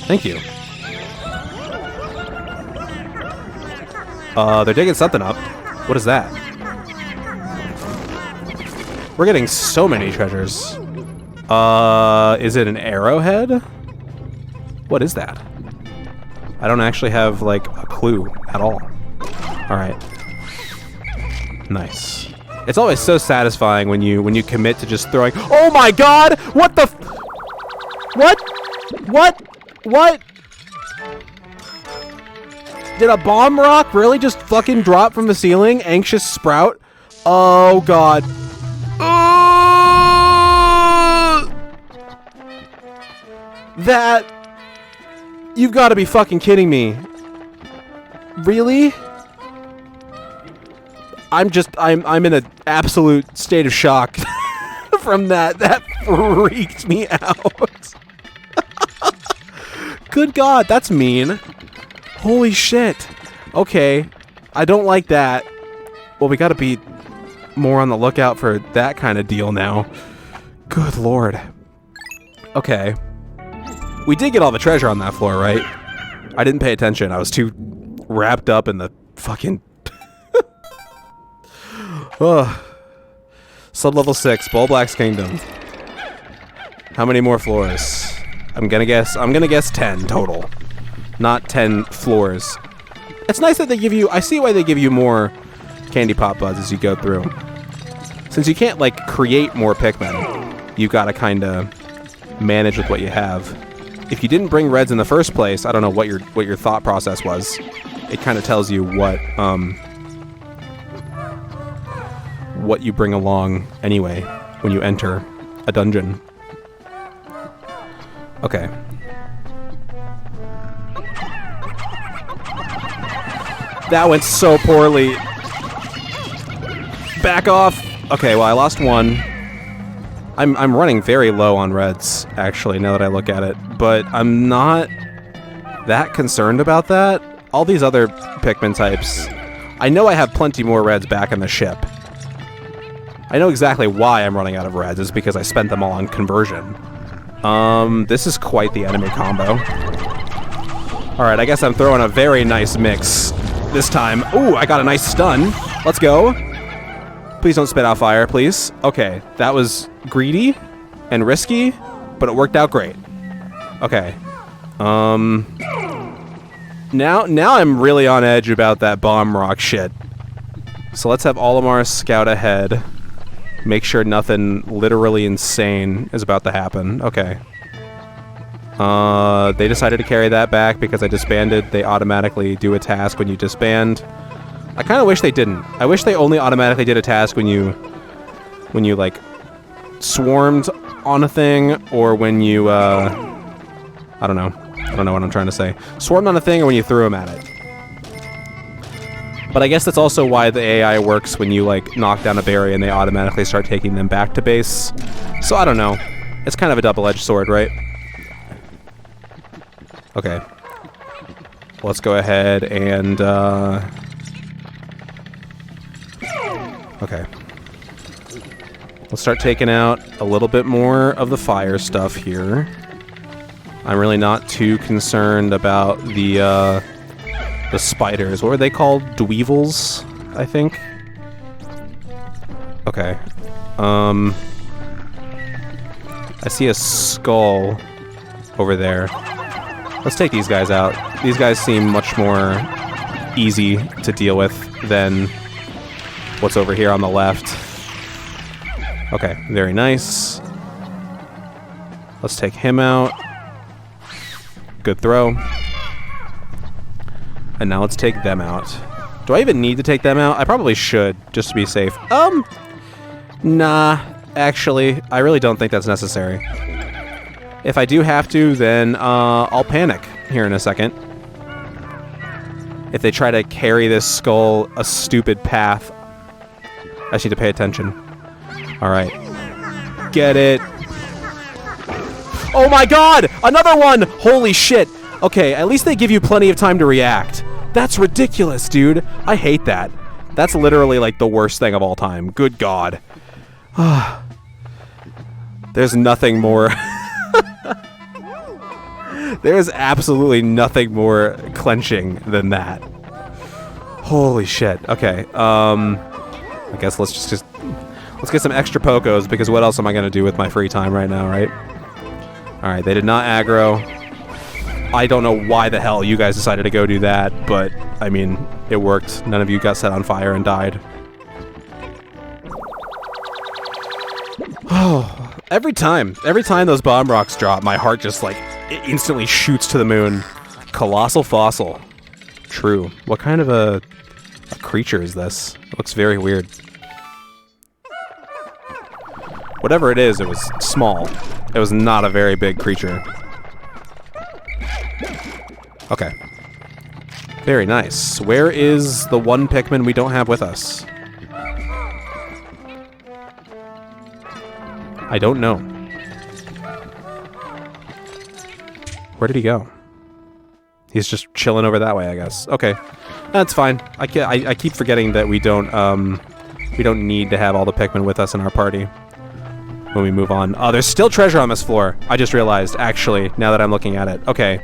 Thank you. They're digging something up. What is that? We're getting so many treasures. Is it an arrowhead? What is that? I don't actually have, like, a clue at all. Alright. Nice. It's always so satisfying when you commit to just throwing— Oh my god! What the f— What? What? What? Did a bomb rock really just fucking drop from the ceiling? Anxious Sprout? Oh god. That— You've got to be fucking kidding me. Really? I'm in an absolute state of shock from that. That freaked me out. Good god, that's mean. Holy shit. Okay. I don't like that. Well, we gotta be more on the lookout for that kind of deal now. Good lord. Okay. We did get all the treasure on that floor, right? I didn't pay attention. I was too wrapped up in the fucking... Sub-level 6, Bulblack's Kingdom. How many more floors? I'm gonna guess 10 total. Not 10 floors. It's nice that they give you... I see why they give you more candy pop buds as you go through. Since you can't, like, create more Pikmin, you gotta kinda manage with what you have. If you didn't bring reds in the first place, I don't know what your thought process was. It kind of tells you what you bring along anyway when you enter a dungeon. Okay. That went so poorly. Back off. Okay, well I lost one. I'm running very low on reds, actually, now that I look at it. But I'm not that concerned about that. All these other Pikmin types... I know I have plenty more reds back in the ship. I know exactly why I'm running out of reds. It's because I spent them all on conversion. This is quite the enemy combo. Alright, I guess I'm throwing a very nice mix this time. Ooh, I got a nice stun. Let's go. Please don't spit out fire, please. Okay, that was greedy and risky, but it worked out great. Okay. Now I'm really on edge about that bomb rock shit. So let's have Olimar scout ahead. Make sure nothing literally insane is about to happen. Okay. They decided to carry that back because I disbanded. They automatically do a task when you disband. I kind of wish they didn't. I wish they only automatically did a task when you like swarmed on a thing, or when you I don't know what I'm trying to say. Swarmed on a thing, or when you threw them at it. But I guess that's also why the AI works when you like knock down a berry and they automatically start taking them back to base. So I don't know. It's kind of a double-edged sword, right? Okay. Let's go ahead and okay. Let's start taking out a little bit more of the fire stuff here. I'm really not too concerned about the spiders. What were they called? Dweevils, I think? Okay. I see a skull over there. Let's take these guys out. These guys seem much more easy to deal with than what's over here on the left. Okay, very nice. Let's take him out. Good throw. And now let's take them out. Do I even need to take them out? I probably should, just to be safe. Nah, actually, I really don't think that's necessary. If I do have to, then I'll panic here in a second. If they try to carry this skull a stupid path, I just need to pay attention. Alright. Get it. Oh my god! Another one! Holy shit! Okay, at least they give you plenty of time to react. That's ridiculous, dude. I hate that. That's literally like the worst thing of all time. Good god. There's nothing more... There's absolutely nothing more clenching than that. Holy shit. Okay, I guess let's just let's get some extra pokos, because what else am I gonna do with my free time right now, right? Alright, they did not aggro. I don't know why the hell you guys decided to go do that, but, I mean, it worked. None of you got set on fire and died. Oh, every time those bomb rocks drop, my heart just, like, it instantly shoots to the moon. Colossal fossil. True. What kind of a creature is this? It looks very weird. Whatever it is, it was small. It was not a very big creature. Okay. Very nice. Where is the one Pikmin we don't have with us? I don't know. Where did he go? He's just chilling over that way, I guess. Okay. That's fine. I keep forgetting that we don't need to have all the Pikmin with us in our party when we move on. Oh, there's still treasure on this floor. I just realized, actually, now that I'm looking at it. Okay.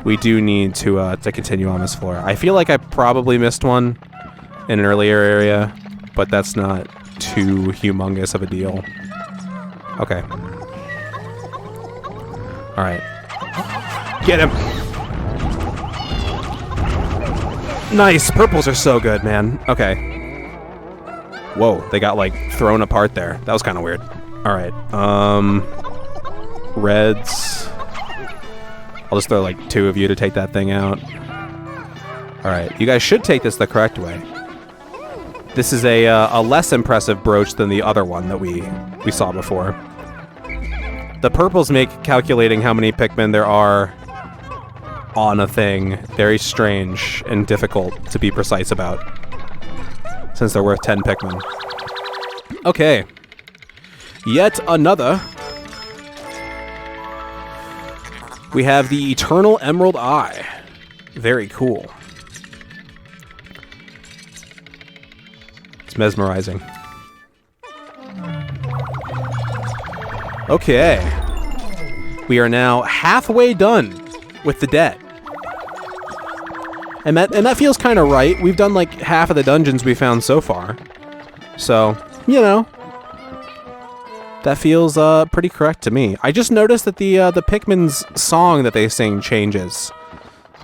We do need to continue on this floor. I feel like I probably missed one in an earlier area, but that's not too humongous of a deal. Okay. Alright. Get him! Nice! Purples are so good, man. Okay. Whoa, they got, like, thrown apart there. That was kind of weird. Alright. Reds. I'll just throw, like, 2 of you to take that thing out. Alright, you guys should take this the correct way. This is a less impressive brooch than the other one that we saw before. The purples make calculating how many Pikmin there are on a thing very strange and difficult to be precise about, since they're worth 10 Pikmin. Okay. Yet another. We have the Eternal Emerald Eye. Very cool. It's mesmerizing. Okay. We are now halfway done with the debt. And that feels kind of right. We've done like half of the dungeons we found so far. So, you know, that feels pretty correct to me. I just noticed that the Pikmin's song that they sing changes,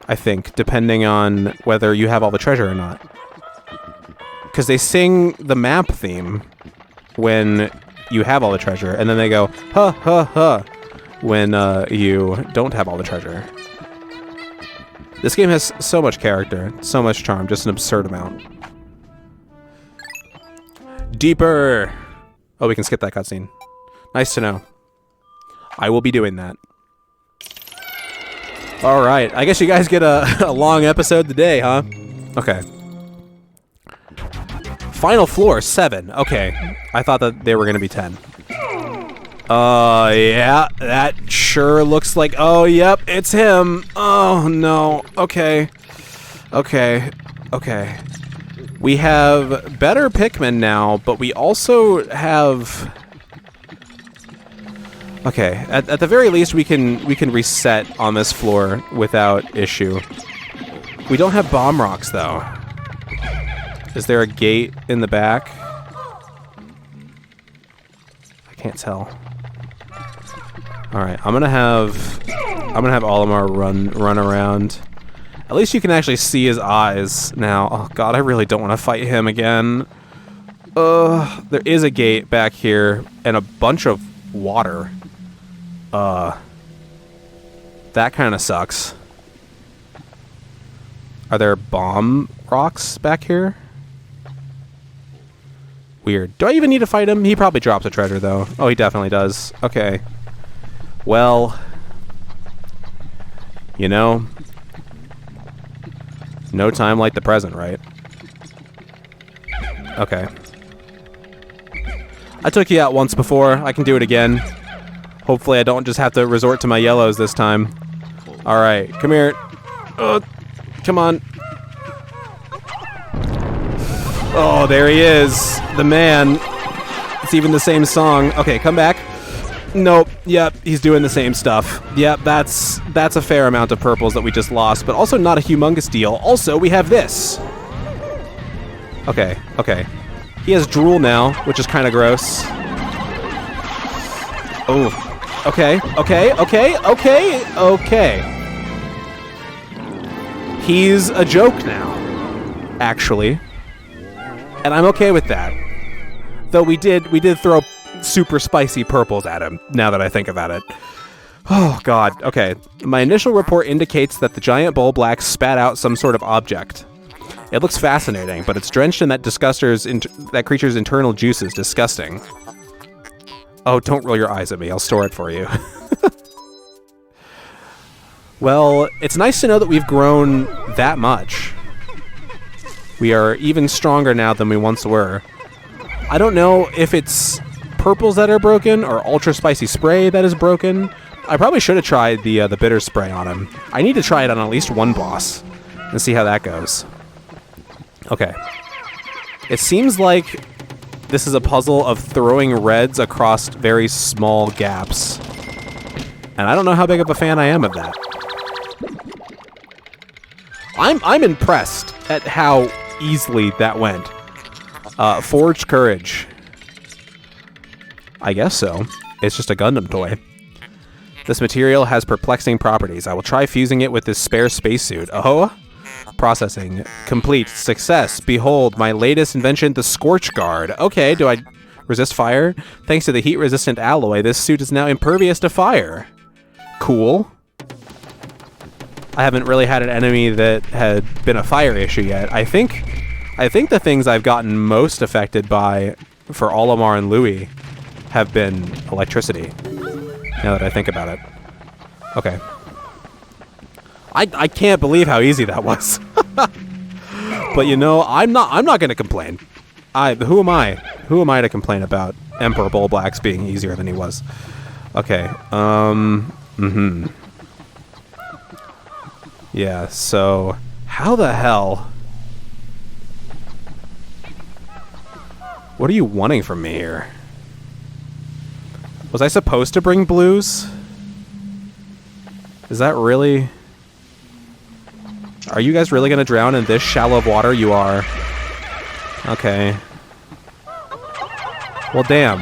I think, depending on whether you have all the treasure or not. Because they sing the map theme when you have all the treasure, and then they go, ha, ha, ha, when you don't have all the treasure. This game has so much character, so much charm, just an absurd amount. deeper. Oh, we can skip that cutscene. Nice to know. I will be doing that. All right. I guess you guys get a long episode today, huh? Okay. Final floor, 7. Okay. I thought that they were going to be 10. Yeah. That sure looks like... Oh, yep. It's him. Oh, no. Okay. Okay. Okay. We have better Pikmin now, but we also have... Okay, at the very least, we can reset on this floor without issue. We don't have bomb rocks, though. Is there a gate in the back? I can't tell. All right, I'm gonna have Olimar run around. At least you can actually see his eyes now. Oh God, I really don't want to fight him again. There is a gate back here and a bunch of water. That kind of sucks. Are there bomb rocks back here? Weird. Do I even need to fight him? He probably drops a treasure, though. Oh, he definitely does. Okay. Well, you know, no time like the present, right? Okay. I took you out once before. I can do it again. Hopefully I don't just have to resort to my yellows this time. Alright, come here. Come on. Oh, there he is. The man. It's even the same song. Okay, come back. Nope. Yep, he's doing the same stuff. Yep, that's a fair amount of purples that we just lost, but also not a humongous deal. Also, we have this. Okay, okay. He has drool now, which is kind of gross. Oh. Okay, okay, okay, okay, okay. He's a joke now, actually. And I'm okay with that. Though we did throw super spicy purples at him, now that I think about it. Oh, God. Okay. My initial report indicates that the giant bull black spat out some sort of object. It looks fascinating, but it's drenched in that that creature's internal juices. Disgusting. Oh, don't roll your eyes at me. I'll store it for you. Well, it's nice to know that we've grown that much. We are even stronger now than we once were. I don't know if it's purples that are broken or ultra spicy spray that is broken. I probably should have tried the bitter spray on him. I need to try it on at least one boss and see how that goes. Okay. It seems like this is a puzzle of throwing reds across very small gaps. And I don't know how big of a fan I am of that. I'm impressed at how easily that went. Forged courage. I guess so. It's just a Gundam toy. This material has perplexing properties. I will try fusing it with this spare spacesuit. Oh? Processing. Complete. Success. Behold, my latest invention, the Scorch Guard. Okay, do I resist fire? Thanks to the heat-resistant alloy, this suit is now impervious to fire. Cool. I haven't really had an enemy that had been a fire issue yet. I think the things I've gotten most affected by for Olimar and Louis have been electricity. Now that I think about it. Okay. I can't believe how easy that was. But you know, I'm not gonna complain. Who am I? Who am I to complain about Emperor Bull Black's being easier than he was? Okay. Yeah, so how the hell? What are you wanting from me here? Was I supposed to bring blues? Is that really... Are you guys really gonna drown in this shallow of water? You are. Okay. Well, damn.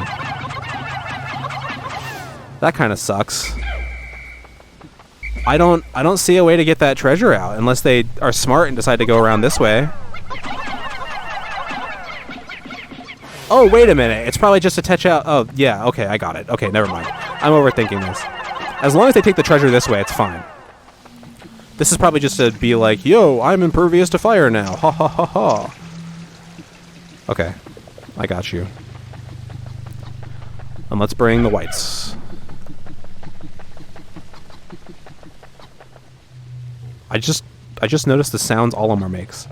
That kind of sucks. I don't see a way to get that treasure out unless they are smart and decide to go around this way. Oh, wait a minute. It's probably just to touch out. Oh, yeah. Okay, I got it. Okay, never mind. I'm overthinking this. As long as they take the treasure this way, it's fine. This is probably just to be like, yo, I'm impervious to fire now. Ha ha ha ha. Okay. I got you. And let's bring the whites. I just noticed the sounds Olimar makes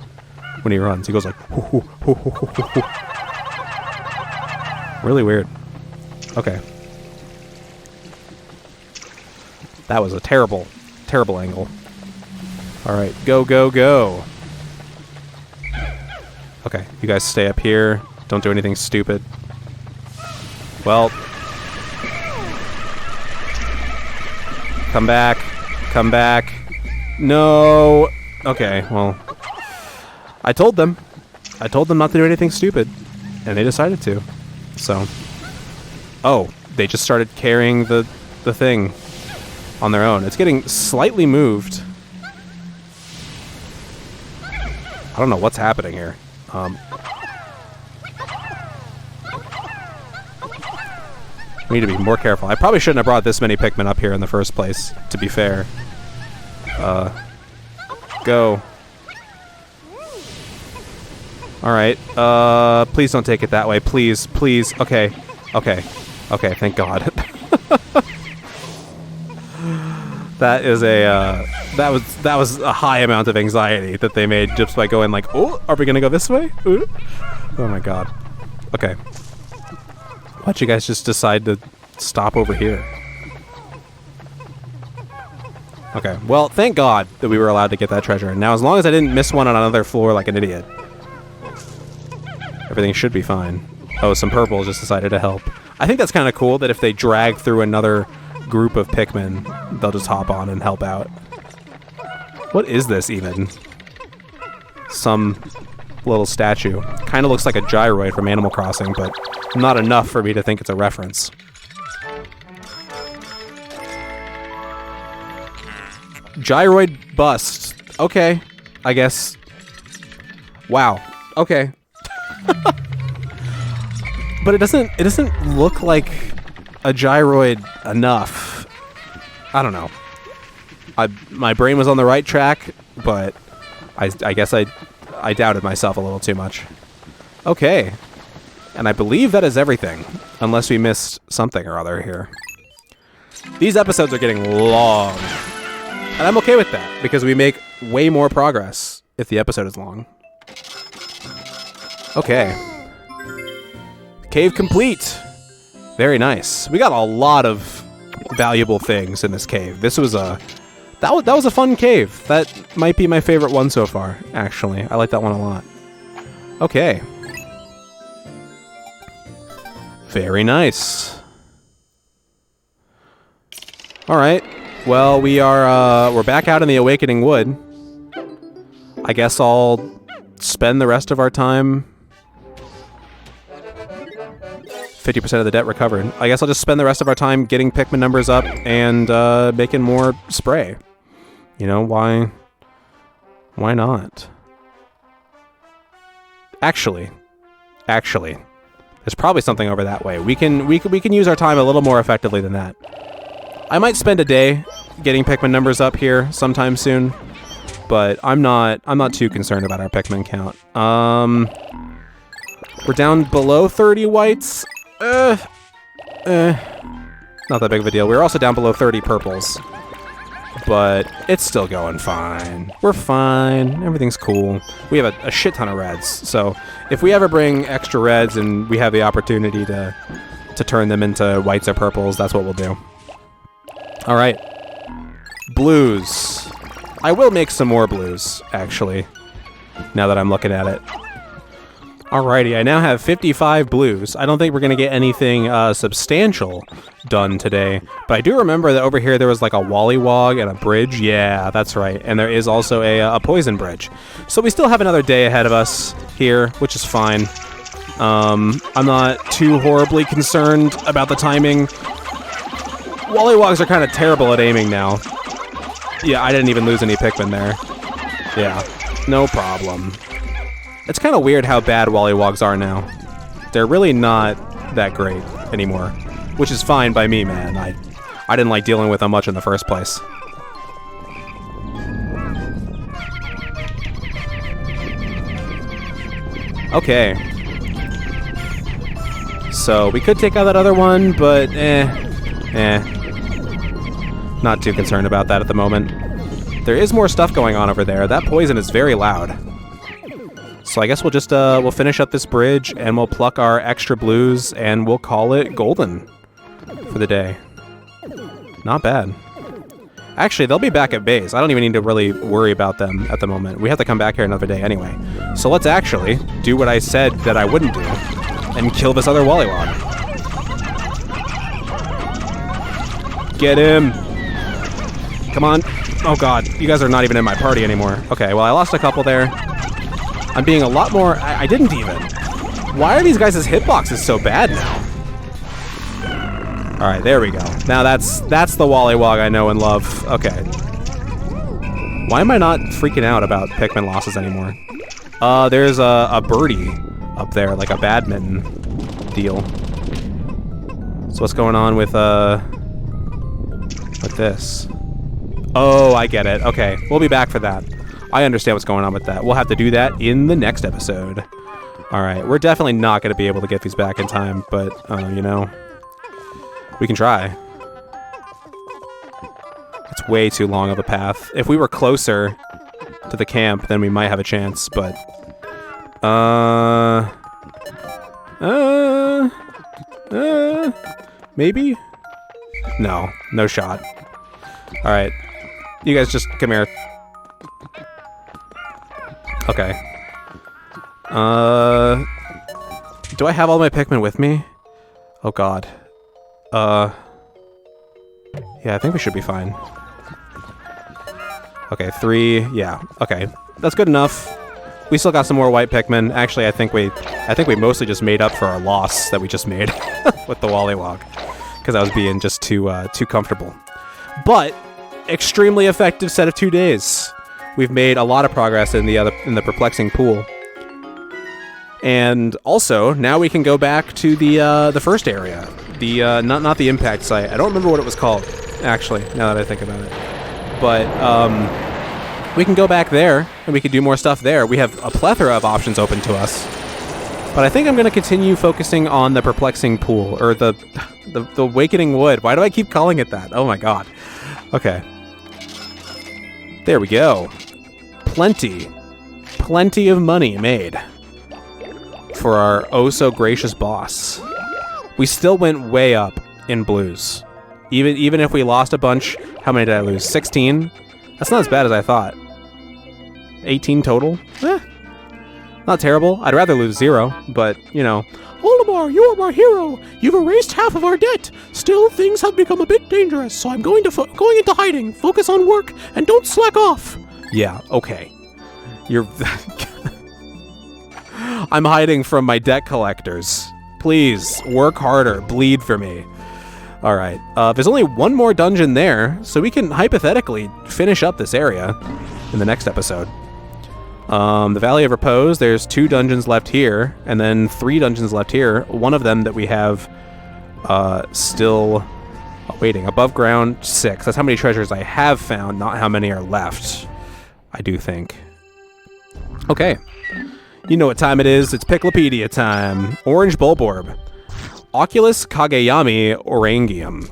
when he runs. He goes like, hoo, hoo, hoo, hoo, hoo, hoo. Really weird. Okay. That was a terrible, terrible angle. Alright, go, go, go. Okay, you guys stay up here. Don't do anything stupid. Well. Come back. Come back. No. Okay, well. I told them. I told them not to do anything stupid. And they decided to. So. Oh, they just started carrying the thing on their own. It's getting slightly moved. I don't know what's happening here. We need to be more careful. I probably shouldn't have brought this many Pikmin up here in the first place, to be fair. Go. Alright, please don't take it that way. Please, please. Okay, okay, okay, thank God. That is a, that was a high amount of anxiety that they made just by going like, oh, are we gonna go this way? Ooh. Oh my God. Okay. Why'd you guys just decide to stop over here? Okay, well, thank God that we were allowed to get that treasure. Now, as long as I didn't miss one on another floor like an idiot, everything should be fine. Oh, some purple just decided to help. I think that's kind of cool that if they drag through another group of Pikmin, they'll just hop on and help out. What is this even? Some little statue. Kind of looks like a gyroid from Animal Crossing, but not enough for me to think it's a reference. Gyroid bust. Okay, I guess. Wow. Okay. But it doesn't look like a gyroid enough. I don't know. My brain was on the right track, but I guess I doubted myself a little too much. Okay. And I believe that is everything, unless we missed something or other here. These episodes are getting long. And I'm okay with that, because we make way more progress if the episode is long. Okay. Cave complete. Very nice. We got a lot of valuable things in this cave. This was a... That was a fun cave. That might be my favorite one so far, actually. I like that one a lot. Okay. Very nice. Alright. Well, we're back out in the Awakening Wood. I guess I'll spend the rest of our time... 50% of the debt recovered. I guess I'll just spend the rest of our time getting Pikmin numbers up and making more spray. You know, why not? Actually, there's probably something over that way. We can use our time a little more effectively than that. I might spend a day getting Pikmin numbers up here sometime soon, but I'm not too concerned about our Pikmin count. We're down below 30 whites. Not that big of a deal. We're also down below 30 purples. But it's still going fine. We're fine. Everything's cool. We have a shit ton of reds. So if we ever bring extra reds and we have the opportunity to turn them into whites or purples, that's what we'll do. Alright. Blues. I will make some more blues, actually, now that I'm looking at it. Alrighty, I now have 55 blues. I don't think we're going to get anything substantial done today, but I do remember that over here there was like a Wollywog and a bridge. Yeah, that's right. And there is also a poison bridge. So we still have another day ahead of us here, which is fine. I'm not too horribly concerned about the timing. Wollywogs are kind of terrible at aiming now. Yeah, I didn't even lose any Pikmin there. Yeah, no problem. It's kind of weird how bad Wollywogs are now. They're really not that great anymore, which is fine by me, man. I didn't like dealing with them much in the first place. Okay. So we could take out that other one, but not too concerned about that at the moment. There is more stuff going on over there. That poison is very loud. So I guess we'll just we'll finish up this bridge and we'll pluck our extra blues and we'll call it golden for the day. Not bad. Actually, they'll be back at base. I don't even need to really worry about them at the moment. We have to come back here another day anyway. So let's actually do what I said that I wouldn't do and kill this other Wollywog. Get him. Come on. Oh god, you guys are not even in my party anymore. Okay, well I lost a couple there. I'm being a lot more... I didn't even. Why are these guys' hitboxes so bad now? Alright, there we go. Now that's the Wollywog I know and love. Okay. Why am I not freaking out about Pikmin losses anymore? There's a birdie up there, like a badminton deal. So what's going on with this? Oh, I get it. Okay, we'll be back for that. I understand what's going on with that. We'll have to do that in the next episode. Alright, we're definitely not going to be able to get these back in time, but, you know, we can try. It's way too long of a path. If we were closer to the camp, then we might have a chance, but... maybe? No, no shot. Alright. You guys just come here. Okay. Do I have all my Pikmin with me? Oh god. Yeah, I think we should be fine. Okay, 3, yeah, okay. That's good enough. We still got some more white Pikmin. Actually, I think we mostly just made up for our loss that we just made with the Wollywog. Because I was being just too comfortable. But, extremely effective set of 2 days. We've made a lot of progress in the perplexing pool. And also, now we can go back to the first area. The not the impact site. I don't remember what it was called, actually, now that I think about it. But we can go back there and we can do more stuff there. We have a plethora of options open to us. But I think I'm going to continue focusing on the perplexing pool, or the awakening wood. Why do I keep calling it that? Oh my god. Okay. There we go. Plenty of money made for our oh-so-gracious boss. We still went way up in blues. Even if we lost a bunch, how many did I lose? 16? That's not as bad as I thought. 18 total? Not terrible. I'd rather lose 0, but, you know. Olimar, you are our hero. You've erased half of our debt. Still, things have become a bit dangerous, so I'm going into hiding. Focus on work, and don't slack off. Yeah, okay. You're... I'm hiding from my debt collectors. Please, work harder. Bleed for me. Alright. There's only one more dungeon there, so we can hypothetically finish up this area in the next episode. The Valley of Repose, there's 2 dungeons left here, and then 3 dungeons left here. One of them that we have still waiting. Above ground, 6. That's how many treasures I have found, not how many are left, I do think. Okay. You know what time it is. It's Piclopedia time. Orange Bulborb. Oculus Kageyami Orangium.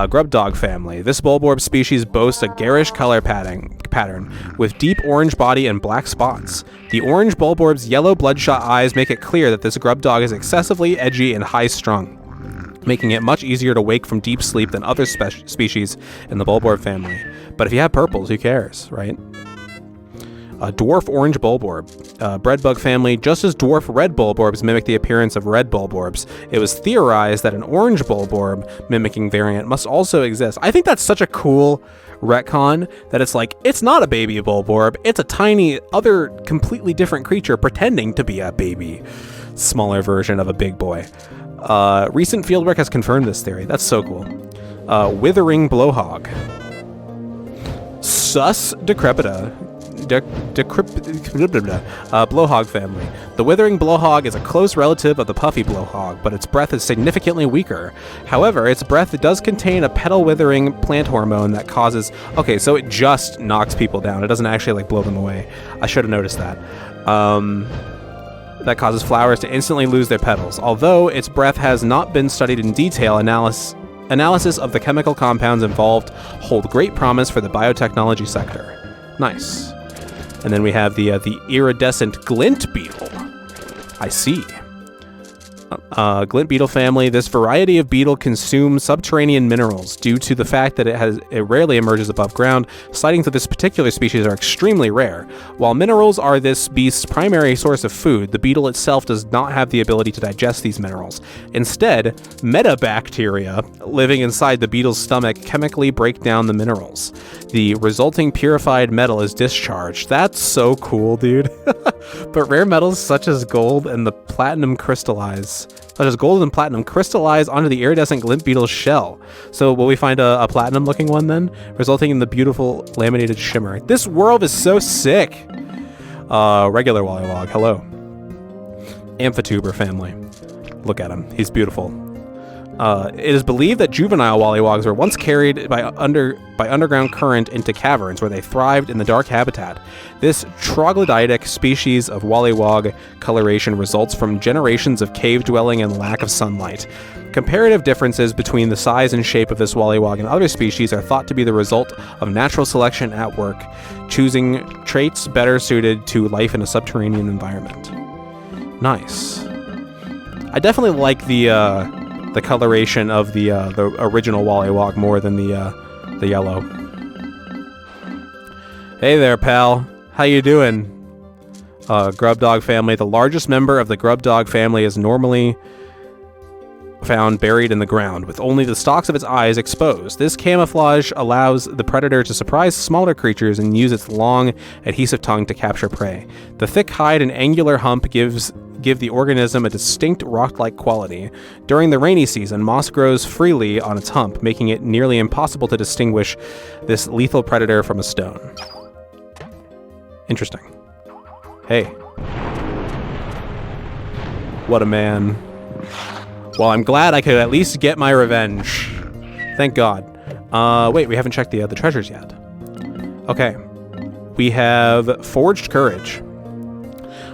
Grub dog family. This Bulborb species boasts a garish color pattern with deep orange body and black spots. The orange Bulborb's yellow bloodshot eyes make it clear that this grub dog is excessively edgy and high-strung, making it much easier to wake from deep sleep than other species in the Bulborb family. But if you have purples, who cares, right? Dwarf Orange Bulborb. Breadbug family. Just as dwarf red Bulborbs mimic the appearance of red Bulborbs, it was theorized that an orange Bulborb mimicking variant must also exist. I think that's such a cool retcon that it's like, it's not a baby Bulborb, it's a tiny, other, completely different creature pretending to be a baby, smaller version of a big boy. Recent fieldwork has confirmed this theory. That's so cool. Withering Blowhog. Sus Decrepita. Blowhog family. The withering blowhog is a close relative of the puffy blowhog, but its breath is significantly weaker. However, its breath does contain a petal withering plant hormone that causes... Okay, so it just knocks people down. It doesn't actually, like, blow them away. I should have noticed that. that causes flowers to instantly lose their petals. Although its breath has not been studied in detail, analysis of the chemical compounds involved hold great promise for the biotechnology sector. Nice. And then we have the iridescent glint beetle. I see. Glint beetle family. This variety of beetle consumes subterranean minerals due to the fact that it rarely emerges above ground. Sightings of this particular species are extremely rare. While minerals are this beast's primary source of food, the beetle itself does not have the ability to digest these minerals. Instead, metabacteria living inside the beetle's stomach chemically break down the minerals. The resulting purified metal is discharged. That's so cool, dude. But rare metals such as gold and platinum crystallize onto the iridescent glint beetle's shell. So will we find a platinum looking one then, resulting in the beautiful laminated shimmer? This world is so sick. Regular Wollywog, hello. Amphituber family. Look at him, he's beautiful. It is believed that juvenile Wollywogs were once carried by underground current into caverns where they thrived in the dark habitat. This troglodytic species of Wollywog coloration results from generations of cave dwelling and lack of sunlight. Comparative differences between the size and shape of this Wollywog and other species are thought to be the result of natural selection at work, choosing traits better suited to life in a subterranean environment. Nice. I definitely like the coloration of the original Wollywog more than the yellow. Hey there, pal. How you doing? Grub dog family. The largest member of the grub dog family is normally found buried in the ground, with only the stalks of its eyes exposed. This camouflage allows the predator to surprise smaller creatures and use its long, adhesive tongue to capture prey. The thick hide and angular hump give the organism a distinct rock-like quality. During the rainy season, moss grows freely on its hump, making it nearly impossible to distinguish this lethal predator from a stone. Interesting. Hey. What a man. Well, I'm glad I could at least get my revenge. Thank God. Wait, we haven't checked the treasures yet. Okay. We have Forged Courage.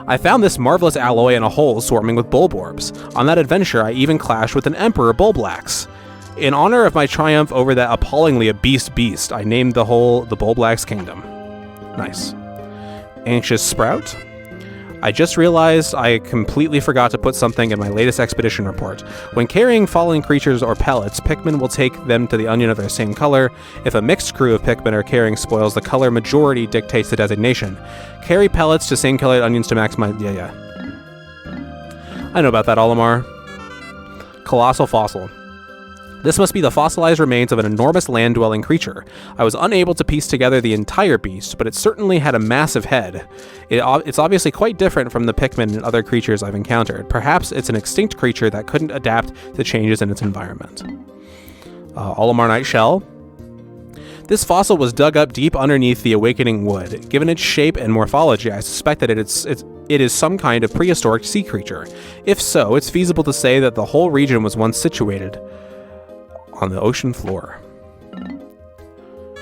I found this marvelous alloy in a hole swarming with bulborbs. On that adventure, I even clashed with an Emperor Bulblax. In honor of my triumph over that appallingly obese beast, I named the hole the Bulblax Kingdom. Nice. Anxious Sprout. I just realized I completely forgot to put something in my latest expedition report. When carrying fallen creatures or pellets, Pikmin will take them to the onion of their same color. If a mixed crew of Pikmin are carrying spoils, the color majority dictates the designation. Carry pellets to same colored onions to maximize... Yeah. I know about that, Olimar. Colossal Fossil. This must be the fossilized remains of an enormous land-dwelling creature. I was unable to piece together the entire beast, but it certainly had a massive head. It's obviously quite different from the Pikmin and other creatures I've encountered. Perhaps it's an extinct creature that couldn't adapt to changes in its environment. Olimar Night Shell. This fossil was dug up deep underneath the awakening wood. Given its shape and morphology, I suspect that it is some kind of prehistoric sea creature. If so, it's feasible to say that the whole region was once situated on the ocean floor.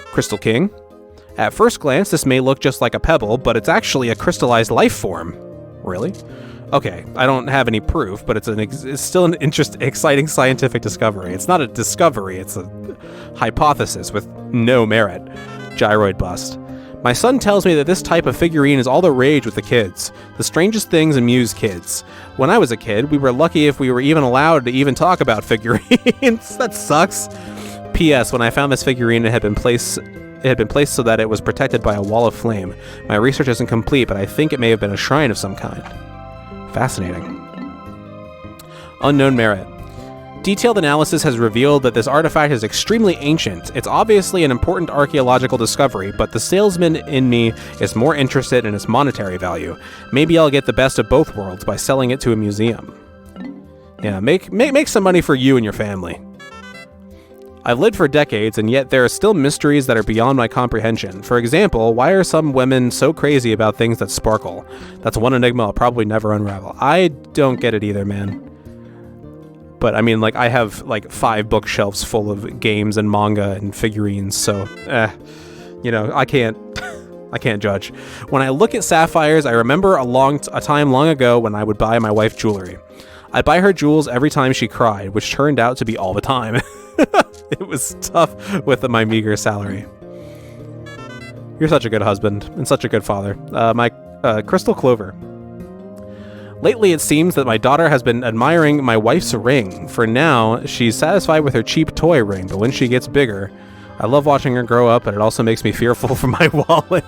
Crystal King. At first glance, this may look just like a pebble, but it's actually a crystallized life form. Really? Okay, I don't have any proof, but it's still an exciting scientific discovery. It's not a discovery, it's a hypothesis with no merit. Gyroid bust. My son tells me that this type of figurine is all the rage with the kids. The strangest things amuse kids. When I was a kid, we were lucky if we were even allowed to even talk about figurines. That sucks. P.S. When I found this figurine, it had been placed so that it was protected by a wall of flame. My research isn't complete, but I think it may have been a shrine of some kind. Fascinating. Unknown merit. Detailed analysis has revealed that this artifact is extremely ancient. It's obviously an important archaeological discovery, but the salesman in me is more interested in its monetary value. Maybe I'll get the best of both worlds by selling it to a museum. Yeah, make some money for you and your family. I've lived for decades, and yet there are still mysteries that are beyond my comprehension. For example, why are some women so crazy about things that sparkle? That's one enigma I'll probably never unravel. I don't get it either, man. But I mean, like, I have like 5 bookshelves full of games and manga and figurines, so I can't I can't judge. When I look at sapphires, I remember a time long ago when I would buy my wife jewelry. I'd buy her jewels every time she cried, which turned out to be all the time. It was tough with my meager salary. You're such a good husband and such a good father. My Crystal Clover. Lately, it seems that my daughter has been admiring my wife's ring. For now, she's satisfied with her cheap toy ring, but when she gets bigger, I love watching her grow up, and it also makes me fearful for my wallet.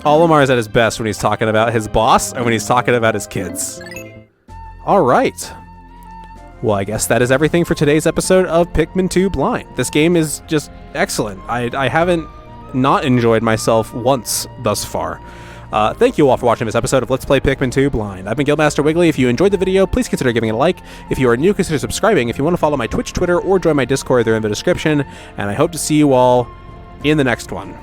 Olimar is at his best when he's talking about his boss and when he's talking about his kids. All right. Well, I guess that is everything for today's episode of Pikmin 2 Blind. This game is just excellent. I haven't not enjoyed myself once thus far. Thank you all for watching this episode of Let's Play Pikmin 2 Blind. I've been Guildmaster Wiggly. If you enjoyed the video, please consider giving it a like. If you are new, consider subscribing. If you want to follow my Twitch, Twitter, or join my Discord, they're in the description. And I hope to see you all in the next one.